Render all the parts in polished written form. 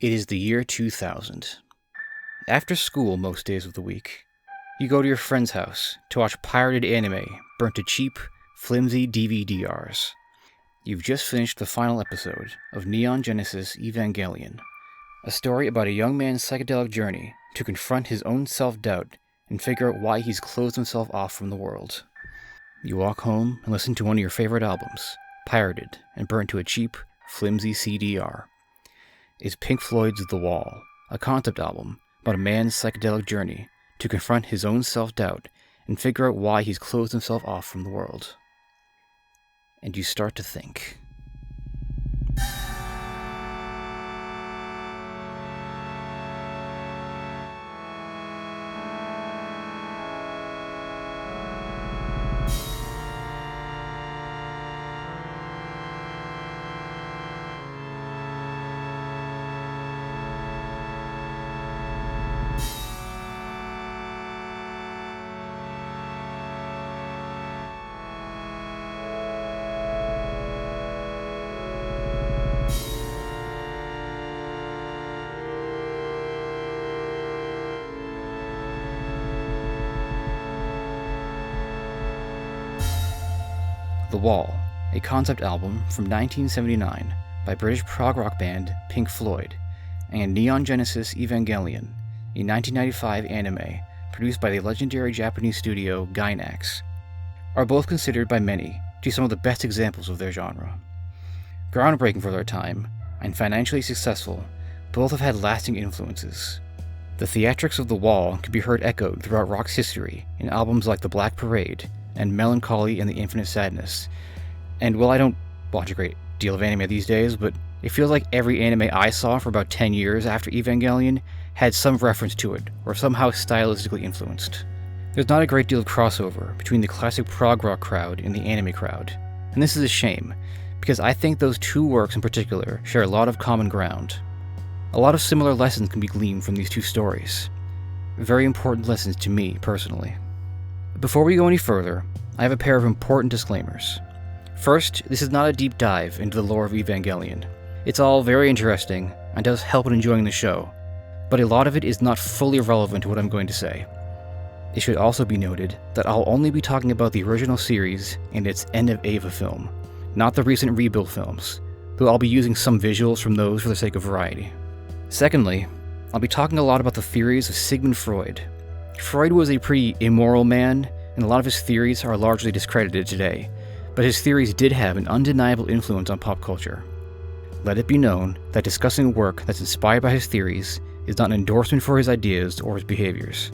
It is the year 2000. After school most days of the week, you go to your friend's house to watch pirated anime burnt to cheap, flimsy DVDRs. You've just finished the final episode of Neon Genesis Evangelion, a story about a young man's psychedelic journey to confront his own self-doubt and figure out why he's closed himself off from the world. You walk home and listen to one of your favorite albums, pirated and burnt to a cheap, flimsy CDR. It's Pink Floyd's The Wall, a concept album about a man's psychedelic journey to confront his own self-doubt and figure out why he's closed himself off from the world. And you start to think. The Wall, a concept album from 1979 by British prog rock band Pink Floyd, and Neon Genesis Evangelion, a 1995 anime produced by the legendary Japanese studio Gainax, are both considered by many to be some of the best examples of their genre. Groundbreaking for their time, and financially successful, both have had lasting influences. The theatrics of The Wall can be heard echoed throughout rock's history in albums like The Black Parade and Melancholy and the Infinite Sadness. And while I don't watch a great deal of anime these days, but it feels like every anime I saw for about 10 years after Evangelion had some reference to it, or somehow stylistically influenced. There's not a great deal of crossover between the classic prog rock crowd and the anime crowd, and this is a shame, because I think those two works in particular share a lot of common ground. A lot of similar lessons can be gleaned from these two stories. Very important lessons to me, personally. Before we go any further, I have a pair of important disclaimers. First, this is not a deep dive into the lore of Evangelion. It's all very interesting and does help in enjoying the show, but a lot of it is not fully relevant to what I'm going to say. It should also be noted that I'll only be talking about the original series and its End of Eva film, not the recent rebuild films, though I'll be using some visuals from those for the sake of variety. Secondly, I'll be talking a lot about the theories of Sigmund Freud. Freud was a pretty immoral man, and a lot of his theories are largely discredited today, but his theories did have an undeniable influence on pop culture. Let it be known that discussing work that's inspired by his theories is not an endorsement for his ideas or his behaviors.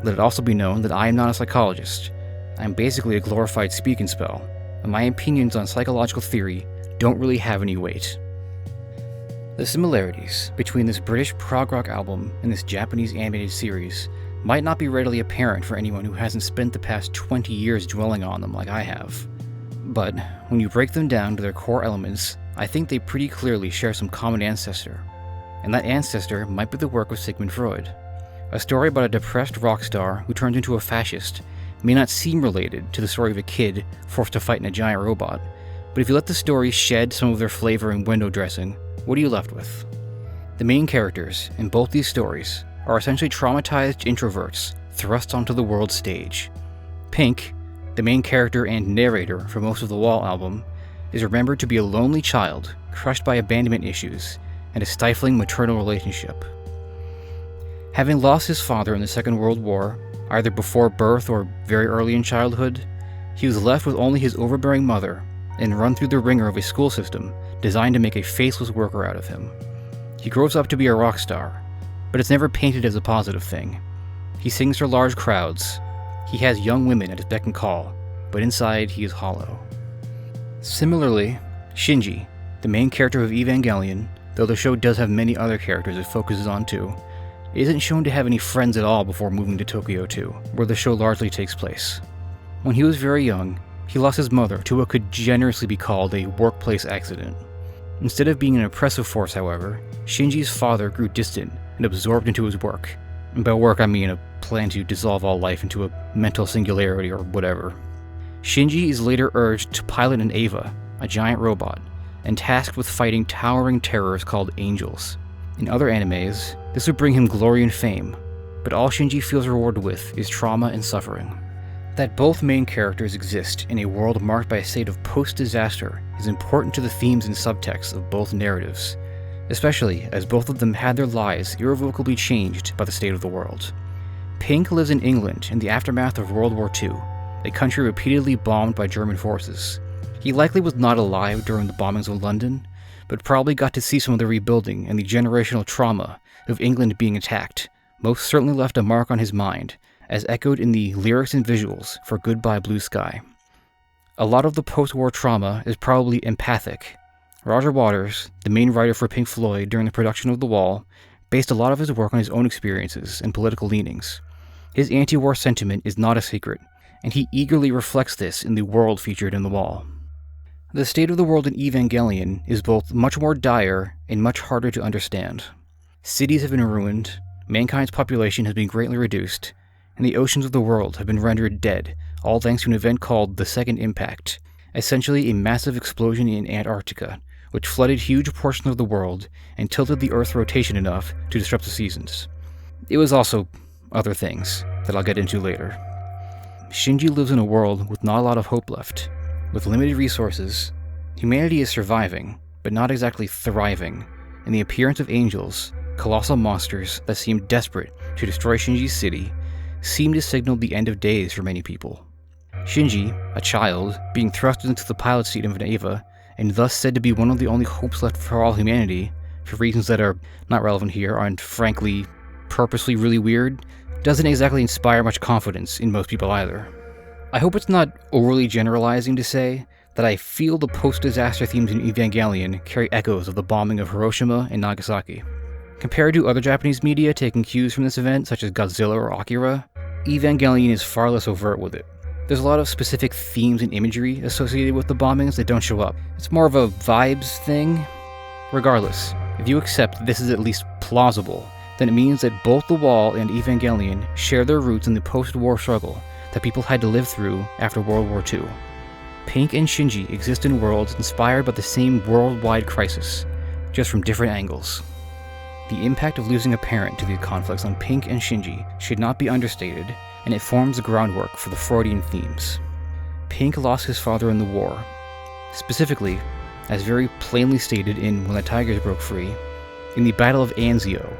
Let it also be known that I am not a psychologist. I am basically a glorified speak and spell, and my opinions on psychological theory don't really have any weight. The similarities between this British prog rock album and this Japanese animated series might not be readily apparent for anyone who hasn't spent the past 20 years dwelling on them like I have. But when you break them down to their core elements, I think they pretty clearly share some common ancestor. And that ancestor might be the work of Sigmund Freud. A story about a depressed rock star who turns into a fascist may not seem related to the story of a kid forced to fight in a giant robot, but if you let the story shed some of their flavor and window dressing, what are you left with? The main characters in both these stories are essentially traumatized introverts thrust onto the world stage. Pink, the main character and narrator for most of the Wall album, is remembered to be a lonely child crushed by abandonment issues and a stifling maternal relationship. Having lost his father in the Second World War, either before birth or very early in childhood, he was left with only his overbearing mother and run through the ringer of a school system designed to make a faceless worker out of him. He grows up to be a rock star, but it's never painted as a positive thing. He sings for large crowds. He has young women at his beck and call, but inside he is hollow. Similarly, Shinji, the main character of Evangelion, though the show does have many other characters it focuses on too, isn't shown to have any friends at all before moving to Tokyo 2, where the show largely takes place. When he was very young, he lost his mother to what could generously be called a workplace accident. Instead of being an oppressive force, however, Shinji's father grew distant and absorbed into his work. And by work, I mean a plan to dissolve all life into a mental singularity or whatever. Shinji is later urged to pilot an Eva, a giant robot, and tasked with fighting towering terrors called Angels. In other animes, this would bring him glory and fame, but all Shinji feels rewarded with is trauma and suffering. That both main characters exist in a world marked by a state of post-disaster is important to the themes and subtext of both narratives, especially as both of them had their lives irrevocably changed by the state of the world. Pink lives in England in the aftermath of World War II, a country repeatedly bombed by German forces. He likely was not alive during the bombings of London, but probably got to see some of the rebuilding and the generational trauma of England being attacked. Most certainly left a mark on his mind, as echoed in the lyrics and visuals for Goodbye Blue Sky. A lot of the post-war trauma is probably empathic. Roger Waters, the main writer for Pink Floyd during the production of The Wall, based a lot of his work on his own experiences and political leanings. His anti-war sentiment is not a secret, and he eagerly reflects this in the world featured in The Wall. The state of the world in Evangelion is both much more dire and much harder to understand. Cities have been ruined, mankind's population has been greatly reduced, and the oceans of the world have been rendered dead, all thanks to an event called the Second Impact, essentially a massive explosion in Antarctica, which flooded huge portions of the world and tilted the Earth's rotation enough to disrupt the seasons. It was also other things that I'll get into later. Shinji lives in a world with not a lot of hope left. With limited resources, humanity is surviving, but not exactly thriving, and the appearance of angels, colossal monsters that seem desperate to destroy Shinji's city, seem to signal the end of days for many people. Shinji, a child, being thrust into the pilot seat of an Eva, and thus said to be one of the only hopes left for all humanity, for reasons that are not relevant here and frankly, purposely really weird, doesn't exactly inspire much confidence in most people either. I hope it's not overly generalizing to say that I feel the post-disaster themes in Evangelion carry echoes of the bombing of Hiroshima and Nagasaki. Compared to other Japanese media taking cues from this event, such as Godzilla or Akira, Evangelion is far less overt with it. There's a lot of specific themes and imagery associated with the bombings that don't show up. It's more of a vibes thing. Regardless, if you accept that this is at least plausible, then it means that both The Wall and Evangelion share their roots in the post-war struggle that people had to live through after World War II. Pink and Shinji exist in worlds inspired by the same worldwide crisis, just from different angles. The impact of losing a parent to these conflicts on Pink and Shinji should not be understated, and it forms the groundwork for the Freudian themes. Pink lost his father in the war, specifically, as very plainly stated in When the Tigers Broke Free, in the Battle of Anzio,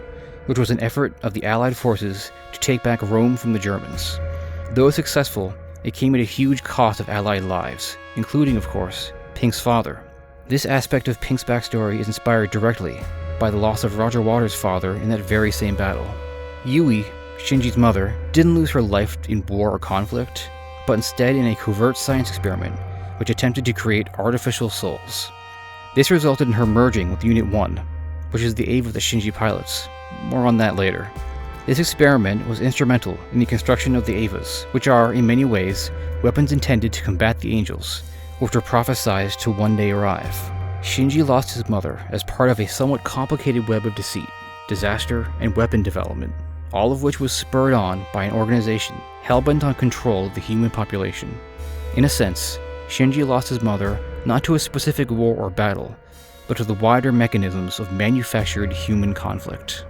which was an effort of the Allied forces to take back Rome from the Germans. Though successful, it came at a huge cost of Allied lives, including, of course, Pink's father. This aspect of Pink's backstory is inspired directly by the loss of Roger Waters' father in that very same battle. Yui, Shinji's mother, didn't lose her life in war or conflict, but instead in a covert science experiment which attempted to create artificial souls. This resulted in her merging with Unit 1, which is the aim of the Shinji pilots. More on that later. This experiment was instrumental in the construction of the Evas, which are, in many ways, weapons intended to combat the angels, which were prophesied to one day arrive. Shinji lost his mother as part of a somewhat complicated web of deceit, disaster, and weapon development, all of which was spurred on by an organization hell-bent on control of the human population. In a sense, Shinji lost his mother not to a specific war or battle, but to the wider mechanisms of manufactured human conflict.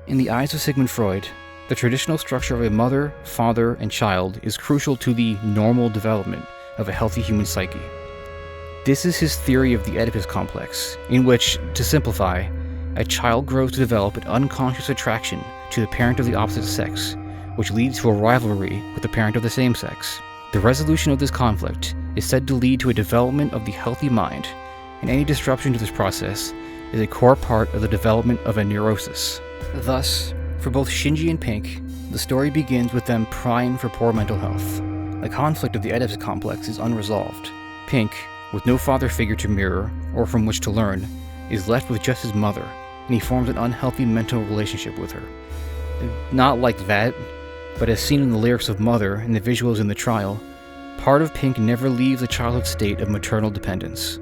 In the eyes of Sigmund Freud, the traditional structure of a mother, father, and child is crucial to the normal development of a healthy human psyche. This is his theory of the Oedipus complex, in which, to simplify, a child grows to develop an unconscious attraction to the parent of the opposite sex, which leads to a rivalry with the parent of the same sex. The resolution of this conflict is said to lead to a development of the healthy mind, and any disruption to this process is a core part of the development of a neurosis. Thus, for both Shinji and Pink, the story begins with them prying for poor mental health. The conflict of the Oedipus complex is unresolved. Pink, with no father figure to mirror or from which to learn, is left with just his mother, and he forms an unhealthy mental relationship with her. Not like that, but as seen in the lyrics of Mother and the visuals in the trial, part of Pink never leaves a childhood state of maternal dependence.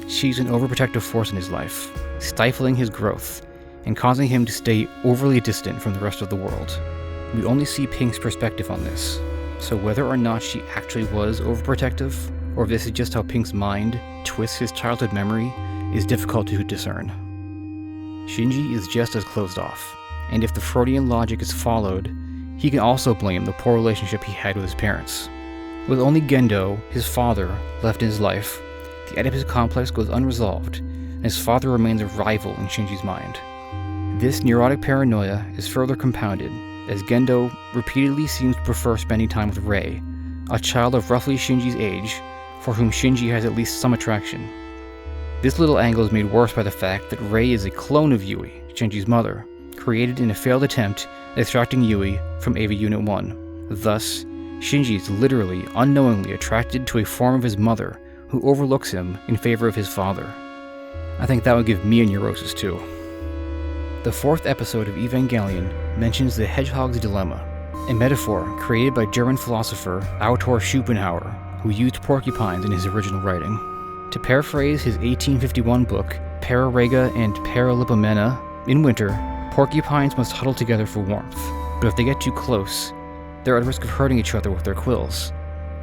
She's an overprotective force in his life, stifling his growth, and causing him to stay overly distant from the rest of the world. We only see Pink's perspective on this, so whether or not she actually was overprotective, or if this is just how Pink's mind twists his childhood memory, is difficult to discern. Shinji is just as closed off, and if the Freudian logic is followed, he can also blame the poor relationship he had with his parents. With only Gendo, his father, left in his life, the Oedipus complex goes unresolved, and his father remains a rival in Shinji's mind. This neurotic paranoia is further compounded as Gendo repeatedly seems to prefer spending time with Rei, a child of roughly Shinji's age, for whom Shinji has at least some attraction. This little angle is made worse by the fact that Rei is a clone of Yui, Shinji's mother, created in a failed attempt at extracting Yui from Eva Unit 1. Thus, Shinji is literally, unknowingly attracted to a form of his mother who overlooks him in favor of his father. I think that would give me a neurosis too. The 4th episode of Evangelion mentions the Hedgehog's Dilemma, a metaphor created by German philosopher Arthur Schopenhauer, who used porcupines in his original writing. To paraphrase his 1851 book, Pararega and Paralipomena, in winter, porcupines must huddle together for warmth, but if they get too close, they're at risk of hurting each other with their quills.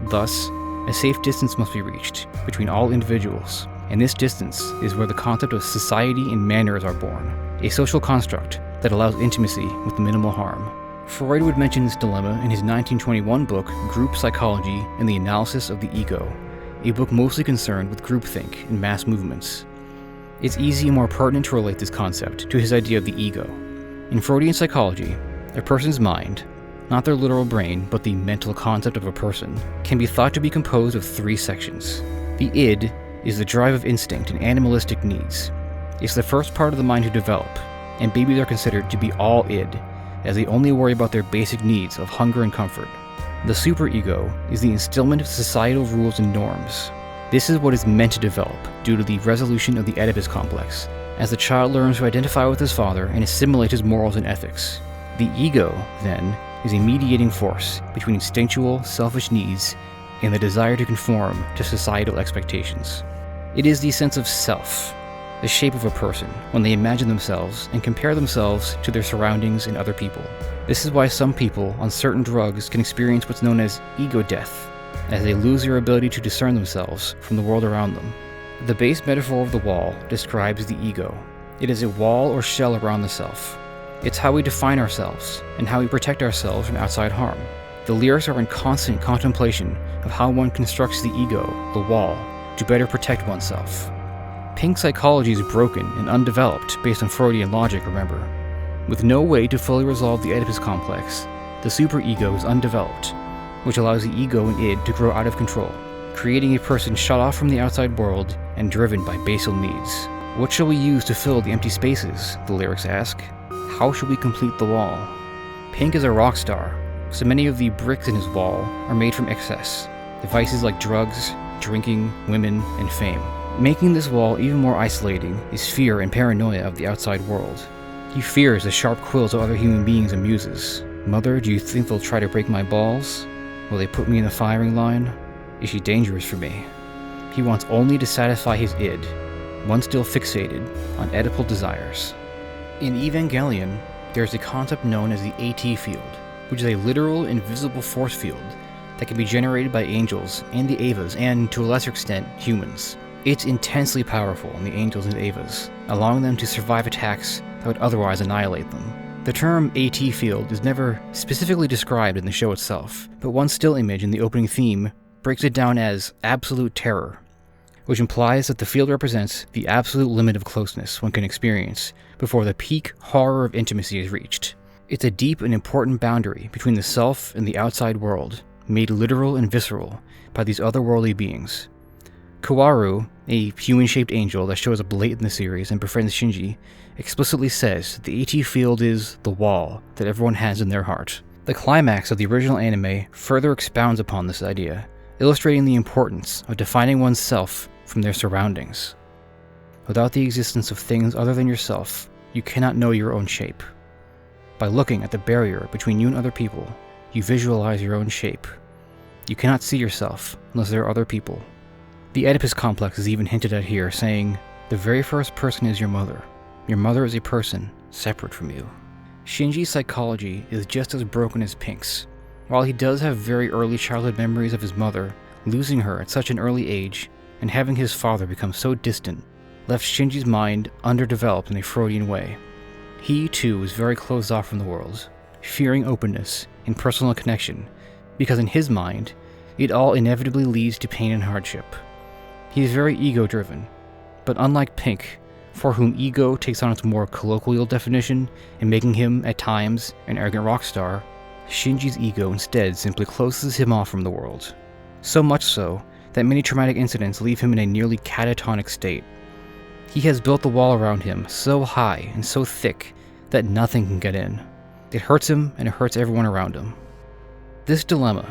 Thus, a safe distance must be reached between all individuals, and this distance is where the concept of society and manners are born, a social construct that allows intimacy with minimal harm. Freud would mention this dilemma in his 1921 book, Group Psychology and the Analysis of the Ego, a book mostly concerned with groupthink and mass movements. It's easy and more pertinent to relate this concept to his idea of the ego. In Freudian psychology, a person's mind, not their literal brain, but the mental concept of a person, can be thought to be composed of 3 sections. The id is the drive of instinct and animalistic needs. It's the first part of the mind to develop, and babies are considered to be all id, as they only worry about their basic needs of hunger and comfort. The superego is the instillment of societal rules and norms. This is what is meant to develop due to the resolution of the Oedipus complex, as the child learns to identify with his father and assimilate his morals and ethics. The ego, then, is a mediating force between instinctual, selfish needs and the desire to conform to societal expectations. It is the sense of self, the shape of a person, when they imagine themselves and compare themselves to their surroundings and other people. This is why some people on certain drugs can experience what's known as ego death, as they lose their ability to discern themselves from the world around them. The base metaphor of the wall describes the ego. It is a wall or shell around the self. It's how we define ourselves and how we protect ourselves from outside harm. The lyrics are in constant contemplation of how one constructs the ego, the wall, to better protect oneself. Pink psychology is broken and undeveloped based on Freudian logic, remember. With no way to fully resolve the Oedipus complex, the superego is undeveloped, which allows the ego and id to grow out of control, creating a person shut off from the outside world and driven by basal needs. What shall we use to fill the empty spaces, the lyrics ask. How shall we complete the wall? Pink is a rock star, so many of the bricks in his wall are made from excess, devices like drugs, drinking, women, and fame. Making this wall even more isolating is fear and paranoia of the outside world. He fears the sharp quills of other human beings and muses. Mother, do you think they'll try to break my balls? Will they put me in the firing line? Is she dangerous for me? He wants only to satisfy his id, one still fixated on Oedipal desires. In Evangelion, there is a concept known as the AT field, which is a literal invisible force field that can be generated by angels and the Evas, and to a lesser extent, humans. It's intensely powerful in the angels and Evas, allowing them to survive attacks that would otherwise annihilate them. The term AT field is never specifically described in the show itself, but one still image in the opening theme breaks it down as absolute terror, which implies that the field represents the absolute limit of closeness one can experience before the peak horror of intimacy is reached. It's a deep and important boundary between the self and the outside world, made literal and visceral by these otherworldly beings. Kaworu, a human-shaped angel that shows up late in the series and befriends Shinji, explicitly says that the AT field is the wall that everyone has in their heart. The climax of the original anime further expounds upon this idea, illustrating the importance of defining one's self from their surroundings. Without the existence of things other than yourself, you cannot know your own shape. By looking at the barrier between you and other people, you visualize your own shape. You cannot see yourself unless there are other people. The Oedipus complex is even hinted at here, saying, the very first person is your mother. Your mother is a person separate from you. Shinji's psychology is just as broken as Pink's. While he does have very early childhood memories of his mother, losing her at such an early age, and having his father become so distant, left Shinji's mind underdeveloped in a Freudian way. He, too, was very closed off from the world, fearing openness and personal connection, because in his mind, it all inevitably leads to pain and hardship. He is very ego-driven, but unlike Pink, for whom ego takes on its more colloquial definition in making him, at times, an arrogant rock star, Shinji's ego instead simply closes him off from the world. So much so that many traumatic incidents leave him in a nearly catatonic state. He has built the wall around him so high and so thick that nothing can get in. It hurts him and it hurts everyone around him. This dilemma,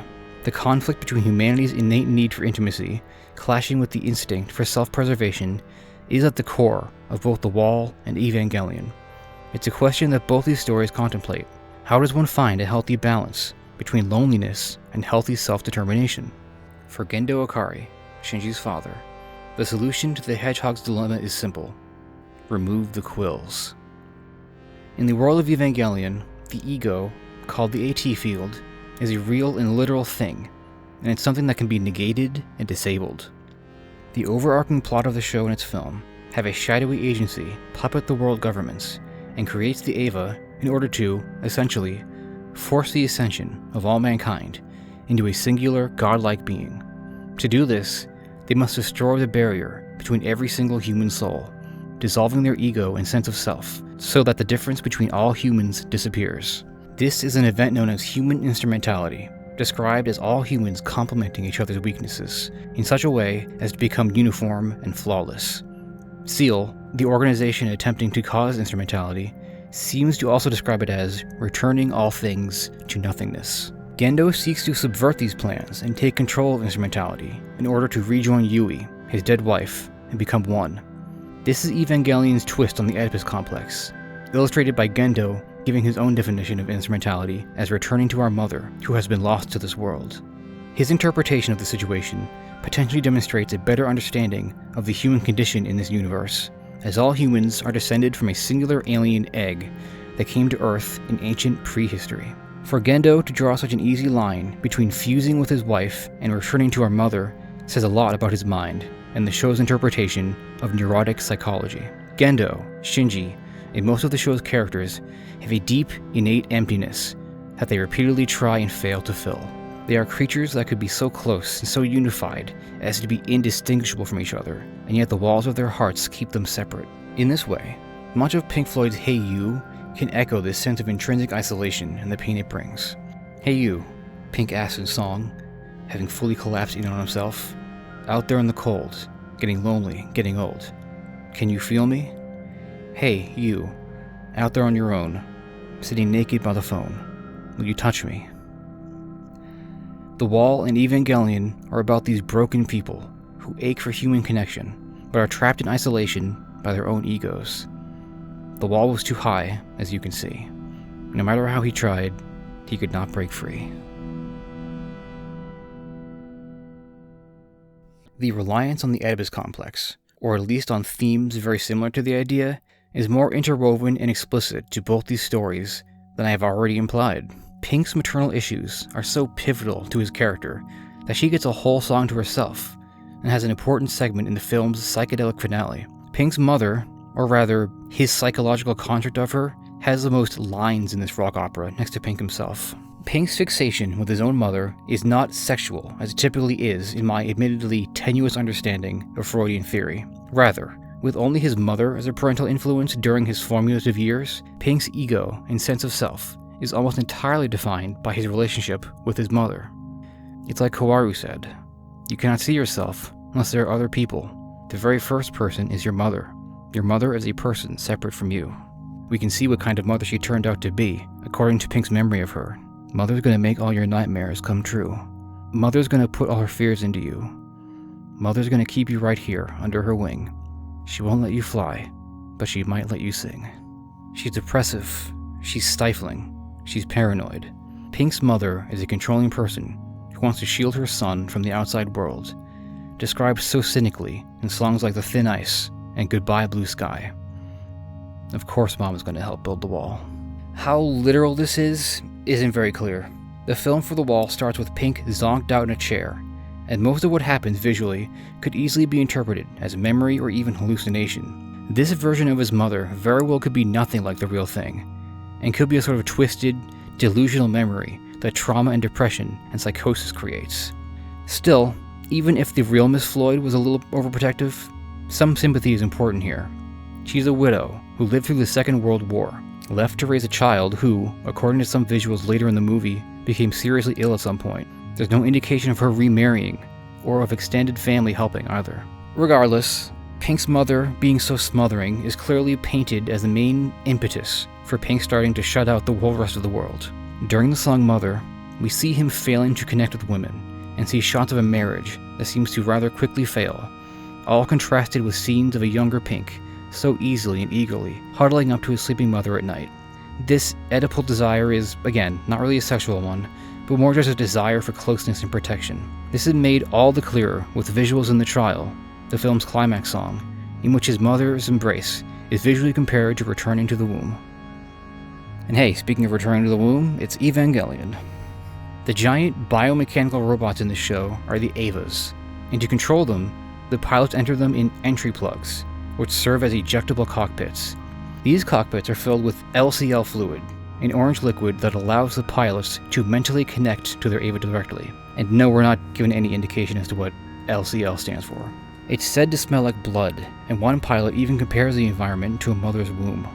the conflict between humanity's innate need for intimacy clashing with the instinct for self-preservation, is at the core of both The Wall and Evangelion. It's a question that both these stories contemplate. How does one find a healthy balance between loneliness and healthy self-determination? For Gendo Ikari, Shinji's father, the solution to the hedgehog's dilemma is simple: remove the quills. In the world of Evangelion, the ego, called the AT field, is a real and literal thing, and it's something that can be negated and disabled. The overarching plot of the show and its film have a shadowy agency puppet the world governments and creates the Eva in order to, essentially, force the ascension of all mankind into a singular godlike being. To do this, they must destroy the barrier between every single human soul, dissolving their ego and sense of self, so that the difference between all humans disappears. This is an event known as human instrumentality, described as all humans complementing each other's weaknesses in such a way as to become uniform and flawless. SEAL, the organization attempting to cause instrumentality, seems to also describe it as returning all things to nothingness. Gendo seeks to subvert these plans and take control of instrumentality in order to rejoin Yui, his dead wife, and become one. This is Evangelion's twist on the Oedipus complex, illustrated by Gendo giving his own definition of instrumentality as returning to our mother, who has been lost to this world. His interpretation of the situation potentially demonstrates a better understanding of the human condition in this universe, as all humans are descended from a singular alien egg that came to Earth in ancient prehistory. For Gendo to draw such an easy line between fusing with his wife and returning to our mother says a lot about his mind and the show's interpretation of neurotic psychology. Gendo, Shinji, and most of the show's characters have a deep, innate emptiness that they repeatedly try and fail to fill. They are creatures that could be so close and so unified as to be indistinguishable from each other, and yet the walls of their hearts keep them separate. In this way, much of Pink Floyd's Hey You can echo this sense of intrinsic isolation and the pain it brings. Hey you, Pink asks in song, having fully collapsed in on himself, out there in the cold, getting lonely, getting old. Can you feel me? Hey, you, out there on your own, sitting naked by the phone. Will you touch me? The Wall and Evangelion are about these broken people who ache for human connection, but are trapped in isolation by their own egos. The wall was too high, as you can see. No matter how he tried, he could not break free. The reliance on the Oedipus complex, or at least on themes very similar to the idea, is more interwoven and explicit to both these stories than I have already implied. Pink's maternal issues are so pivotal to his character that she gets a whole song to herself, and has an important segment in the film's psychedelic finale. Pink's mother, or rather, his psychological construct of her, has the most lines in this rock opera next to Pink himself. Pink's fixation with his own mother is not sexual, as it typically is in my admittedly tenuous understanding of Freudian theory. Rather, with only his mother as a parental influence during his formative years, Pink's ego and sense of self is almost entirely defined by his relationship with his mother. It's like Kawaru said, you cannot see yourself unless there are other people. The very first person is your mother. Your mother is a person separate from you. We can see what kind of mother she turned out to be, according to Pink's memory of her. Mother's gonna make all your nightmares come true. Mother's gonna put all her fears into you. Mother's gonna keep you right here, under her wing. She won't let you fly, but she might let you sing. She's oppressive. She's stifling. She's paranoid. Pink's mother is a controlling person who wants to shield her son from the outside world, described so cynically in songs like The Thin Ice and Goodbye Blue Sky. Of course Mom is going to help build the wall. How literal this is isn't very clear. The film for The Wall starts with Pink zonked out in a chair, and most of what happens visually could easily be interpreted as memory or even hallucination. This version of his mother very well could be nothing like the real thing, and could be a sort of twisted, delusional memory that trauma and depression and psychosis creates. Still, even if the real Miss Floyd was a little overprotective, some sympathy is important here. She's a widow who lived through the Second World War, left to raise a child who, according to some visuals later in the movie, became seriously ill at some point. There's no indication of her remarrying, or of extended family helping either. Regardless, Pink's mother being so smothering is clearly painted as the main impetus for Pink starting to shut out the whole rest of the world. During the song Mother, we see him failing to connect with women, and see shots of a marriage that seems to rather quickly fail, all contrasted with scenes of a younger Pink so easily and eagerly huddling up to his sleeping mother at night. This Oedipal desire is, again, not really a sexual one, but more just a desire for closeness and protection. This is made all the clearer with visuals in The Trial, the film's climax song, in which his mother's embrace is visually compared to returning to the womb. And hey, speaking of returning to the womb, it's Evangelion. The giant biomechanical robots in this show are the Evas, and to control them, the pilots enter them in entry plugs, which serve as ejectable cockpits. These cockpits are filled with LCL fluid, an orange liquid that allows the pilots to mentally connect to their Eva directly. And no, we're not given any indication as to what LCL stands for. It's said to smell like blood, and one pilot even compares the environment to a mother's womb.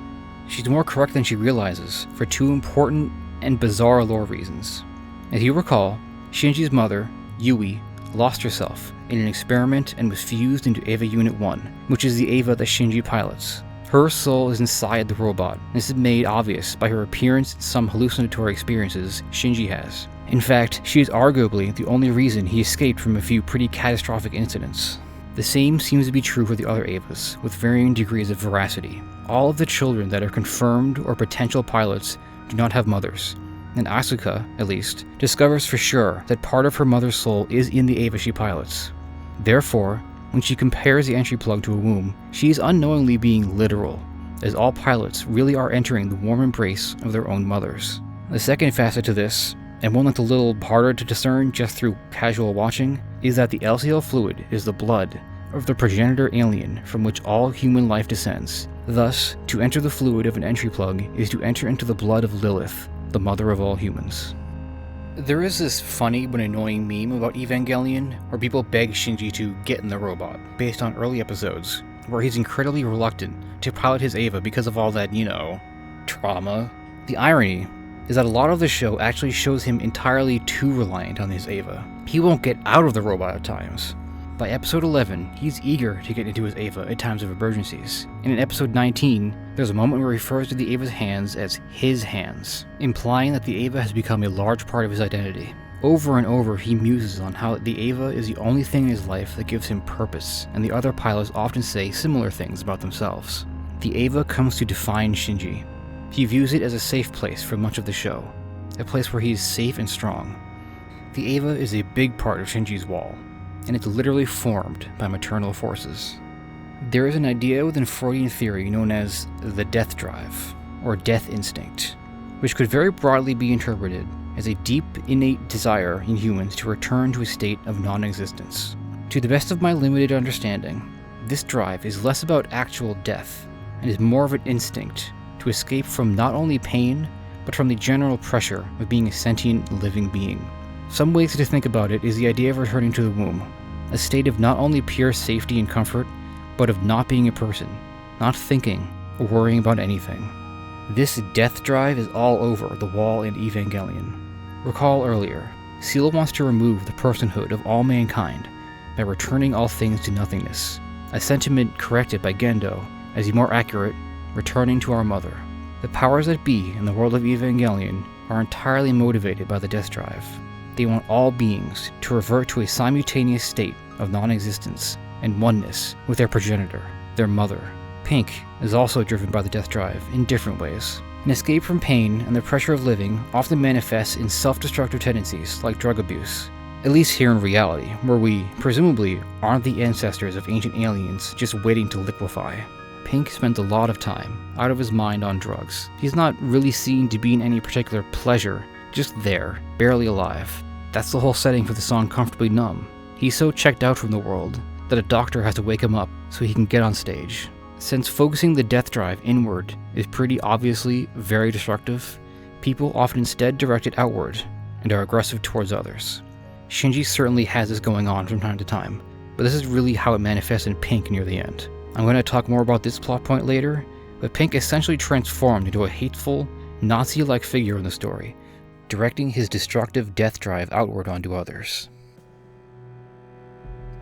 She's more correct than she realizes, for two important and bizarre lore reasons. As you recall, Shinji's mother, Yui, lost herself in an experiment and was fused into Eva Unit 1, which is the Eva that Shinji pilots. Her soul is inside the robot. This is made obvious by her appearance and some hallucinatory experiences Shinji has. In fact, she is arguably the only reason he escaped from a few pretty catastrophic incidents. The same seems to be true for the other Evas, with varying degrees of veracity. All of the children that are confirmed or potential pilots do not have mothers, and Asuka, at least, discovers for sure that part of her mother's soul is in the Eva she pilots. Therefore, when she compares the entry plug to a womb, she is unknowingly being literal, as all pilots really are entering the warm embrace of their own mothers. The second facet to this, and one that's a little harder to discern just through casual watching, is that the LCL fluid is the blood of the progenitor alien from which all human life descends. Thus, to enter the fluid of an entry plug is to enter into the blood of Lilith, the mother of all humans. There is this funny but annoying meme about Evangelion where people beg Shinji to get in the robot, based on early episodes, where he's incredibly reluctant to pilot his Eva because of all that, trauma. The irony is that a lot of the show actually shows him entirely too reliant on his Eva. He won't get out of the robot at times. By episode 11, he's eager to get into his Eva at times of emergencies. And in episode 19, there's a moment where he refers to the Eva's hands as his hands, implying that the Eva has become a large part of his identity. Over and over, he muses on how the Eva is the only thing in his life that gives him purpose, and the other pilots often say similar things about themselves. The Eva comes to define Shinji. He views it as a safe place for much of the show, a place where he is safe and strong. The Eva is a big part of Shinji's wall, and it's literally formed by maternal forces. There is an idea within Freudian theory known as the death drive, or death instinct, which could very broadly be interpreted as a deep, innate desire in humans to return to a state of non-existence. To the best of my limited understanding, this drive is less about actual death, and is more of an instinct to escape from not only pain, but from the general pressure of being a sentient, living being. Some ways to think about it is the idea of returning to the womb, a state of not only pure safety and comfort, but of not being a person, not thinking or worrying about anything. This death drive is all over the wall in Evangelion. Recall earlier, Ciel wants to remove the personhood of all mankind by returning all things to nothingness, a sentiment corrected by Gendo as the more accurate returning to our mother. The powers that be in the world of Evangelion are entirely motivated by the death drive. They want all beings to revert to a simultaneous state of non-existence and oneness with their progenitor, their mother. Pink is also driven by the death drive in different ways. An escape from pain and the pressure of living often manifests in self-destructive tendencies like drug abuse, at least here in reality, where we, presumably, aren't the ancestors of ancient aliens just waiting to liquefy. Pink spends a lot of time out of his mind on drugs. He's not really seen to be in any particular pleasure, just there, barely alive. That's the whole setting for the song Comfortably Numb. He's so checked out from the world that a doctor has to wake him up so he can get on stage. Since focusing the death drive inward is pretty obviously very destructive, people often instead direct it outward and are aggressive towards others. Shinji certainly has this going on from time to time, but this is really how it manifests in Pink near the end. I'm going to talk more about this plot point later, but Pink essentially transformed into a hateful, Nazi-like figure in the story, directing his destructive death drive outward onto others.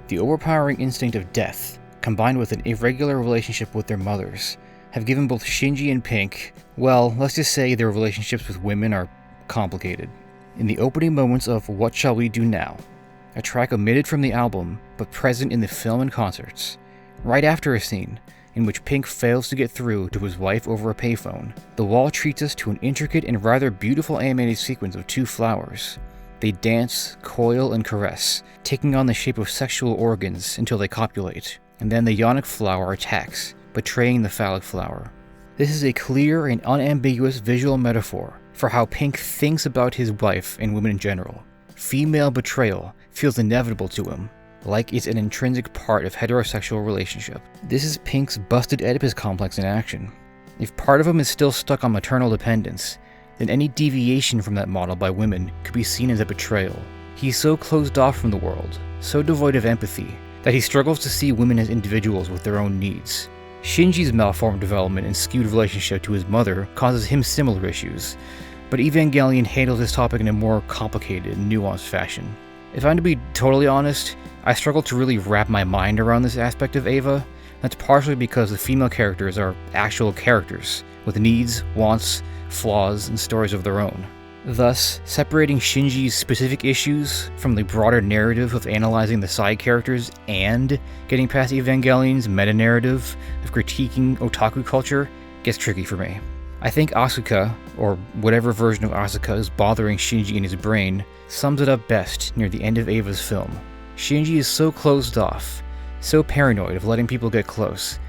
The overpowering instinct of death, combined with an irregular relationship with their mothers, have given both Shinji and Pink, well, let's just say their relationships with women are complicated. In the opening moments of What Shall We Do Now, a track omitted from the album but present in the film and concerts, right after a scene in which Pink fails to get through to his wife over a payphone, The Wall treats us to an intricate and rather beautiful animated sequence of two flowers. They dance, coil, and caress, taking on the shape of sexual organs until they copulate, and then the yonic flower attacks, betraying the phallic flower. This is a clear and unambiguous visual metaphor for how Pink thinks about his wife and women in general. Female betrayal feels inevitable to him, like it's an intrinsic part of heterosexual relationship. This is Pink's busted Oedipus complex in action. If part of him is still stuck on maternal dependence, then any deviation from that model by women could be seen as a betrayal. He's so closed off from the world, so devoid of empathy, that he struggles to see women as individuals with their own needs. Shinji's malformed development and skewed relationship to his mother causes him similar issues, but Evangelion handles this topic in a more complicated and nuanced fashion. If I'm to be totally honest, I struggle to really wrap my mind around this aspect of Eva. That's partially because the female characters are actual characters, with needs, wants, flaws, and stories of their own. Thus, separating Shinji's specific issues from the broader narrative of analyzing the side characters and getting past Evangelion's meta-narrative of critiquing otaku culture gets tricky for me. I think Asuka, or whatever version of Asuka is bothering Shinji in his brain, sums it up best near the end of Eva's film. Shinji is so closed off, so paranoid of letting people get close,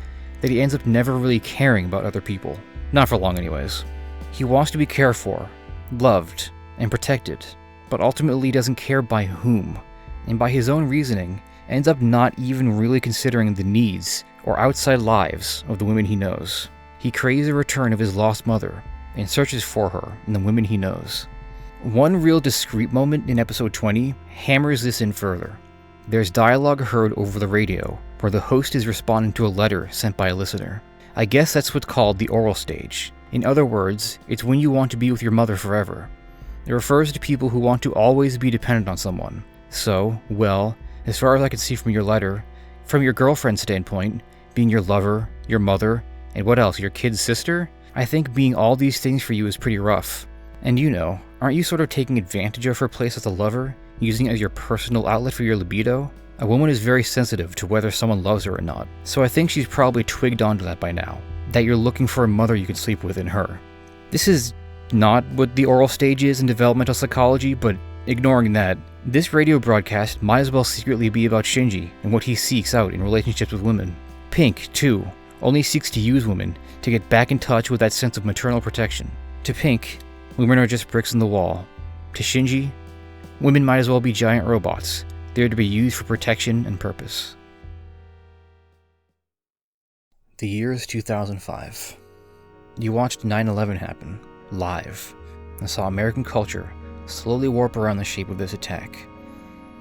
that he ends up never really caring about other people. Not for long anyways. He wants to be cared for, loved, and protected, but ultimately doesn't care by whom, and by his own reasoning, ends up not even really considering the needs or outside lives of the women he knows. He craves a return of his lost mother, and searches for her in the women he knows. One real discrete moment in episode 20 hammers this in further. There's dialogue heard over the radio, where the host is responding to a letter sent by a listener. I guess that's what's called the oral stage. In other words, it's when you want to be with your mother forever. It refers to people who want to always be dependent on someone. So, well, as far as I can see from your letter, from your girlfriend's standpoint, being your lover, your mother, and what else, your kid's sister? I think being all these things for you is pretty rough. And you know, aren't you sort of taking advantage of her place as a lover, using it as your personal outlet for your libido? A woman is very sensitive to whether someone loves her or not, so I think she's probably twigged onto that by now, that you're looking for a mother you can sleep with in her. This is not what the oral stage is in developmental psychology, but ignoring that, this radio broadcast might as well secretly be about Shinji and what he seeks out in relationships with women. Pink, too, only seeks to use women to get back in touch with that sense of maternal protection. To Pink, women are just bricks in the wall. To Shinji, women might as well be giant robots, there to be used for protection and purpose. The year is 2005. You watched 9/11 happen, live, and saw American culture slowly warp around the shape of this attack.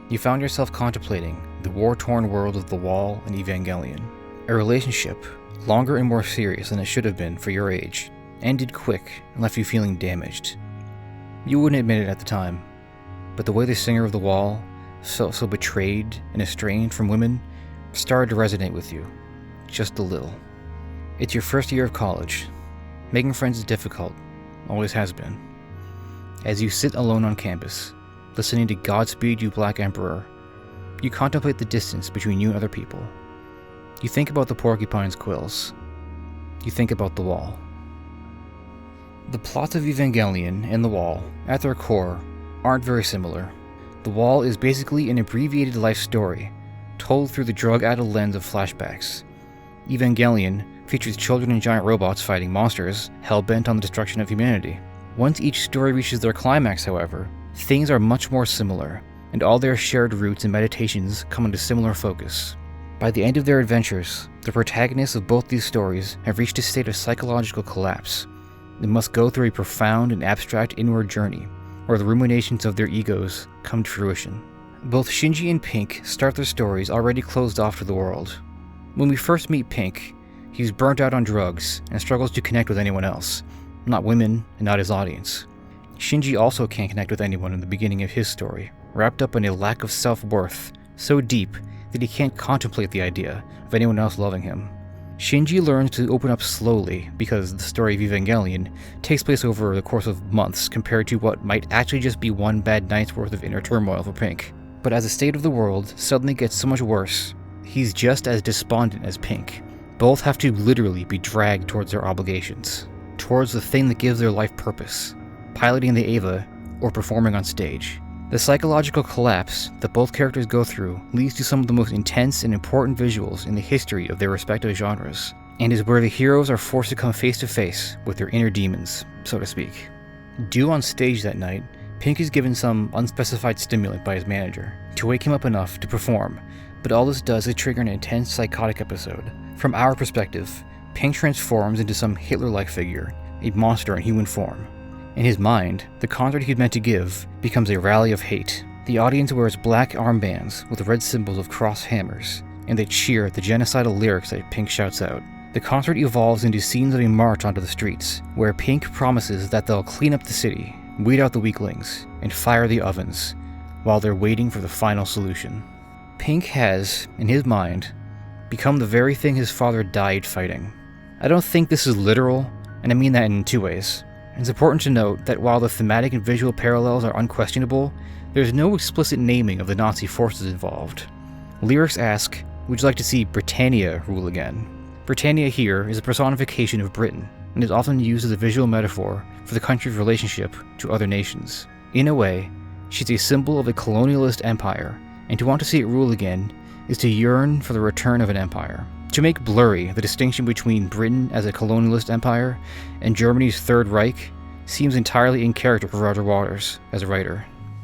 You found yourself contemplating the war-torn world of The Wall and Evangelion. A relationship, longer and more serious than it should have been for your age, ended quick and left you feeling damaged. You wouldn't admit it at the time, but the way the singer of The Wall felt so betrayed and estranged from women started to resonate with you, just a little. It's your first year of college. Making friends is difficult, always has been. As you sit alone on campus, listening to Godspeed You Black Emperor, you contemplate the distance between you and other people. You think about the porcupine's quills. You think about The Wall. The plots of Evangelion and The Wall, at their core, aren't very similar. The Wall is basically an abbreviated life story, told through the drug-addled lens of flashbacks. Evangelion features children and giant robots fighting monsters, hell-bent on the destruction of humanity. Once each story reaches their climax, however, things are much more similar, and all their shared roots and meditations come into similar focus. By the end of their adventures, the protagonists of both these stories have reached a state of psychological collapse. They must go through a profound and abstract inward journey, where the ruminations of their egos come to fruition. Both Shinji and Pink start their stories already closed off to the world. When we first meet Pink, he's burnt out on drugs and struggles to connect with anyone else, not women and not his audience. Shinji also can't connect with anyone in the beginning of his story, wrapped up in a lack of self-worth so deep that he can't contemplate the idea of anyone else loving him. Shinji learns to open up slowly because the story of Evangelion takes place over the course of months compared to what might actually just be one bad night's worth of inner turmoil for Pink. But as the state of the world suddenly gets so much worse, he's just as despondent as Pink. Both have to literally be dragged towards their obligations, towards the thing that gives their life purpose, piloting the Eva or performing on stage. The psychological collapse that both characters go through leads to some of the most intense and important visuals in the history of their respective genres, and is where the heroes are forced to come face to face with their inner demons, so to speak. Due on stage that night, Pink is given some unspecified stimulant by his manager to wake him up enough to perform, but all this does is trigger an intense psychotic episode. From our perspective, Pink transforms into some Hitler-like figure, a monster in human form. In his mind, the concert he's meant to give becomes a rally of hate. The audience wears black armbands with red symbols of cross hammers, and they cheer at the genocidal lyrics that Pink shouts out. The concert evolves into scenes of a march onto the streets, where Pink promises that they'll clean up the city, weed out the weaklings, and fire the ovens, while they're waiting for the final solution. Pink has, in his mind, become the very thing his father died fighting. I don't think this is literal, and I mean that in two ways. It's important to note that while the thematic and visual parallels are unquestionable, there's no explicit naming of the Nazi forces involved. Lyrics ask, would you like to see Britannia rule again? Britannia here is a personification of Britain, and is often used as a visual metaphor for the country's relationship to other nations. In a way, she's a symbol of a colonialist empire, and to want to see it rule again is to yearn for the return of an empire. To make blurry the distinction between Britain as a colonialist empire and Germany's Third Reich seems entirely in character for Roger Waters as a writer.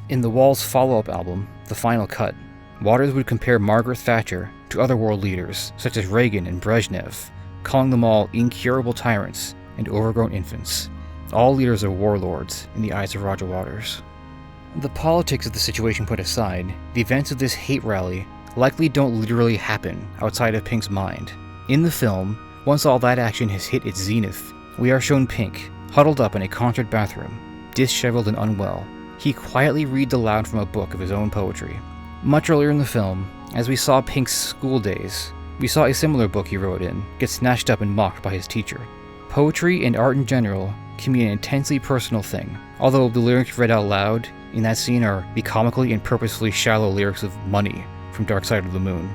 In The Wall's follow-up album, The Final Cut, Waters would compare Margaret Thatcher to other world leaders such as Reagan and Brezhnev, calling them all incurable tyrants and overgrown infants. All leaders are warlords in the eyes of Roger Waters. The politics of the situation put aside, the events of this hate rally likely don't literally happen outside of Pink's mind. In the film, once all that action has hit its zenith, we are shown Pink, huddled up in a concert bathroom, disheveled and unwell. He quietly reads aloud from a book of his own poetry. Much earlier in the film, as we saw Pink's school days, we saw a similar book he wrote in get snatched up and mocked by his teacher. Poetry and art in general can be an intensely personal thing, although the lyrics read out loud in that scene are the comically and purposefully shallow lyrics of Money from Dark Side of the Moon.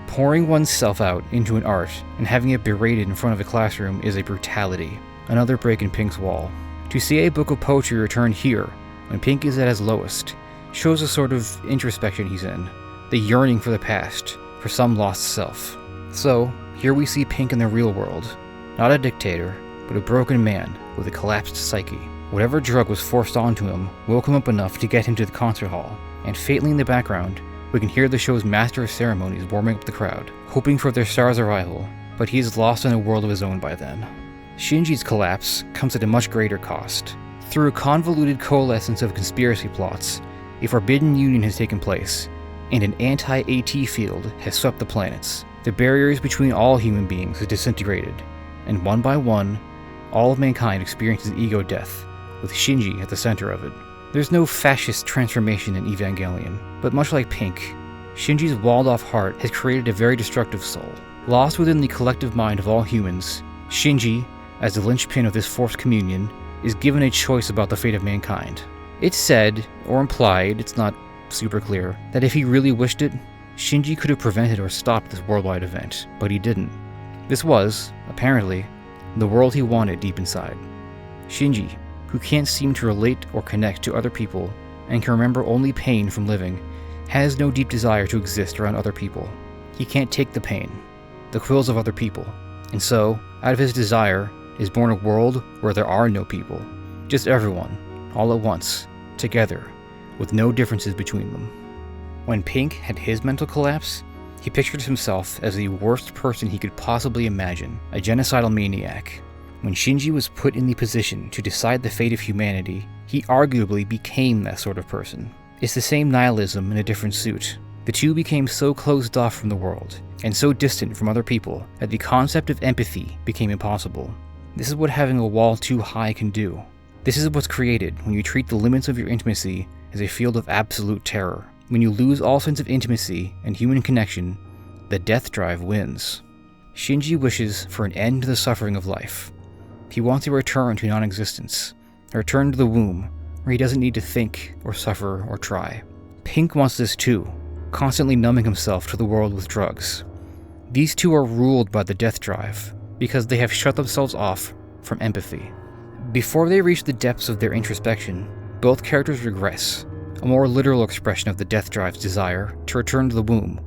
Pouring oneself out into an art and having it berated in front of a classroom is a brutality, another break in Pink's wall. To see a book of poetry return here, when Pink is at his lowest, shows the sort of introspection he's in, the yearning for the past, for some lost self. So, here we see Pink in the real world, not a dictator, but a broken man with a collapsed psyche. Whatever drug was forced onto him woke him up enough to get him to the concert hall, and faintly in the background, we can hear the show's master of ceremonies warming up the crowd, hoping for their star's arrival, but he is lost in a world of his own by then. Shinji's collapse comes at a much greater cost. Through a convoluted coalescence of conspiracy plots, a forbidden union has taken place, and an anti-AT field has swept the planets. The barriers between all human beings have disintegrated, and one by one, all of mankind experiences ego death, with Shinji at the center of it. There's no fascist transformation in Evangelion, but much like Pink, Shinji's walled-off heart has created a very destructive soul. Lost within the collective mind of all humans, Shinji, as the linchpin of this forced communion, is given a choice about the fate of mankind. It's said, or implied, it's not super clear, that if he really wished it, Shinji could have prevented or stopped this worldwide event, but he didn't. This was, apparently, the world he wanted deep inside. Shinji, who can't seem to relate or connect to other people and can remember only pain from living, has no deep desire to exist around other people. He can't take the pain, the quills of other people, and so, out of his desire, is born a world where there are no people, just everyone, all at once, together, with no differences between them. When Pink had his mental collapse, he pictured himself as the worst person he could possibly imagine, a genocidal maniac. When Shinji was put in the position to decide the fate of humanity, he arguably became that sort of person. It's the same nihilism in a different suit. The two became so closed off from the world, and so distant from other people, that the concept of empathy became impossible. This is what having a wall too high can do. This is what's created when you treat the limits of your intimacy as a field of absolute terror. When you lose all sense of intimacy and human connection, the death drive wins. Shinji wishes for an end to the suffering of life. He wants a return to non-existence, a return to the womb, where he doesn't need to think or suffer or try. Pink wants this too, constantly numbing himself to the world with drugs. These two are ruled by the death drive, because they have shut themselves off from empathy. Before they reach the depths of their introspection, both characters regress, a more literal expression of the death drive's desire to return to the womb,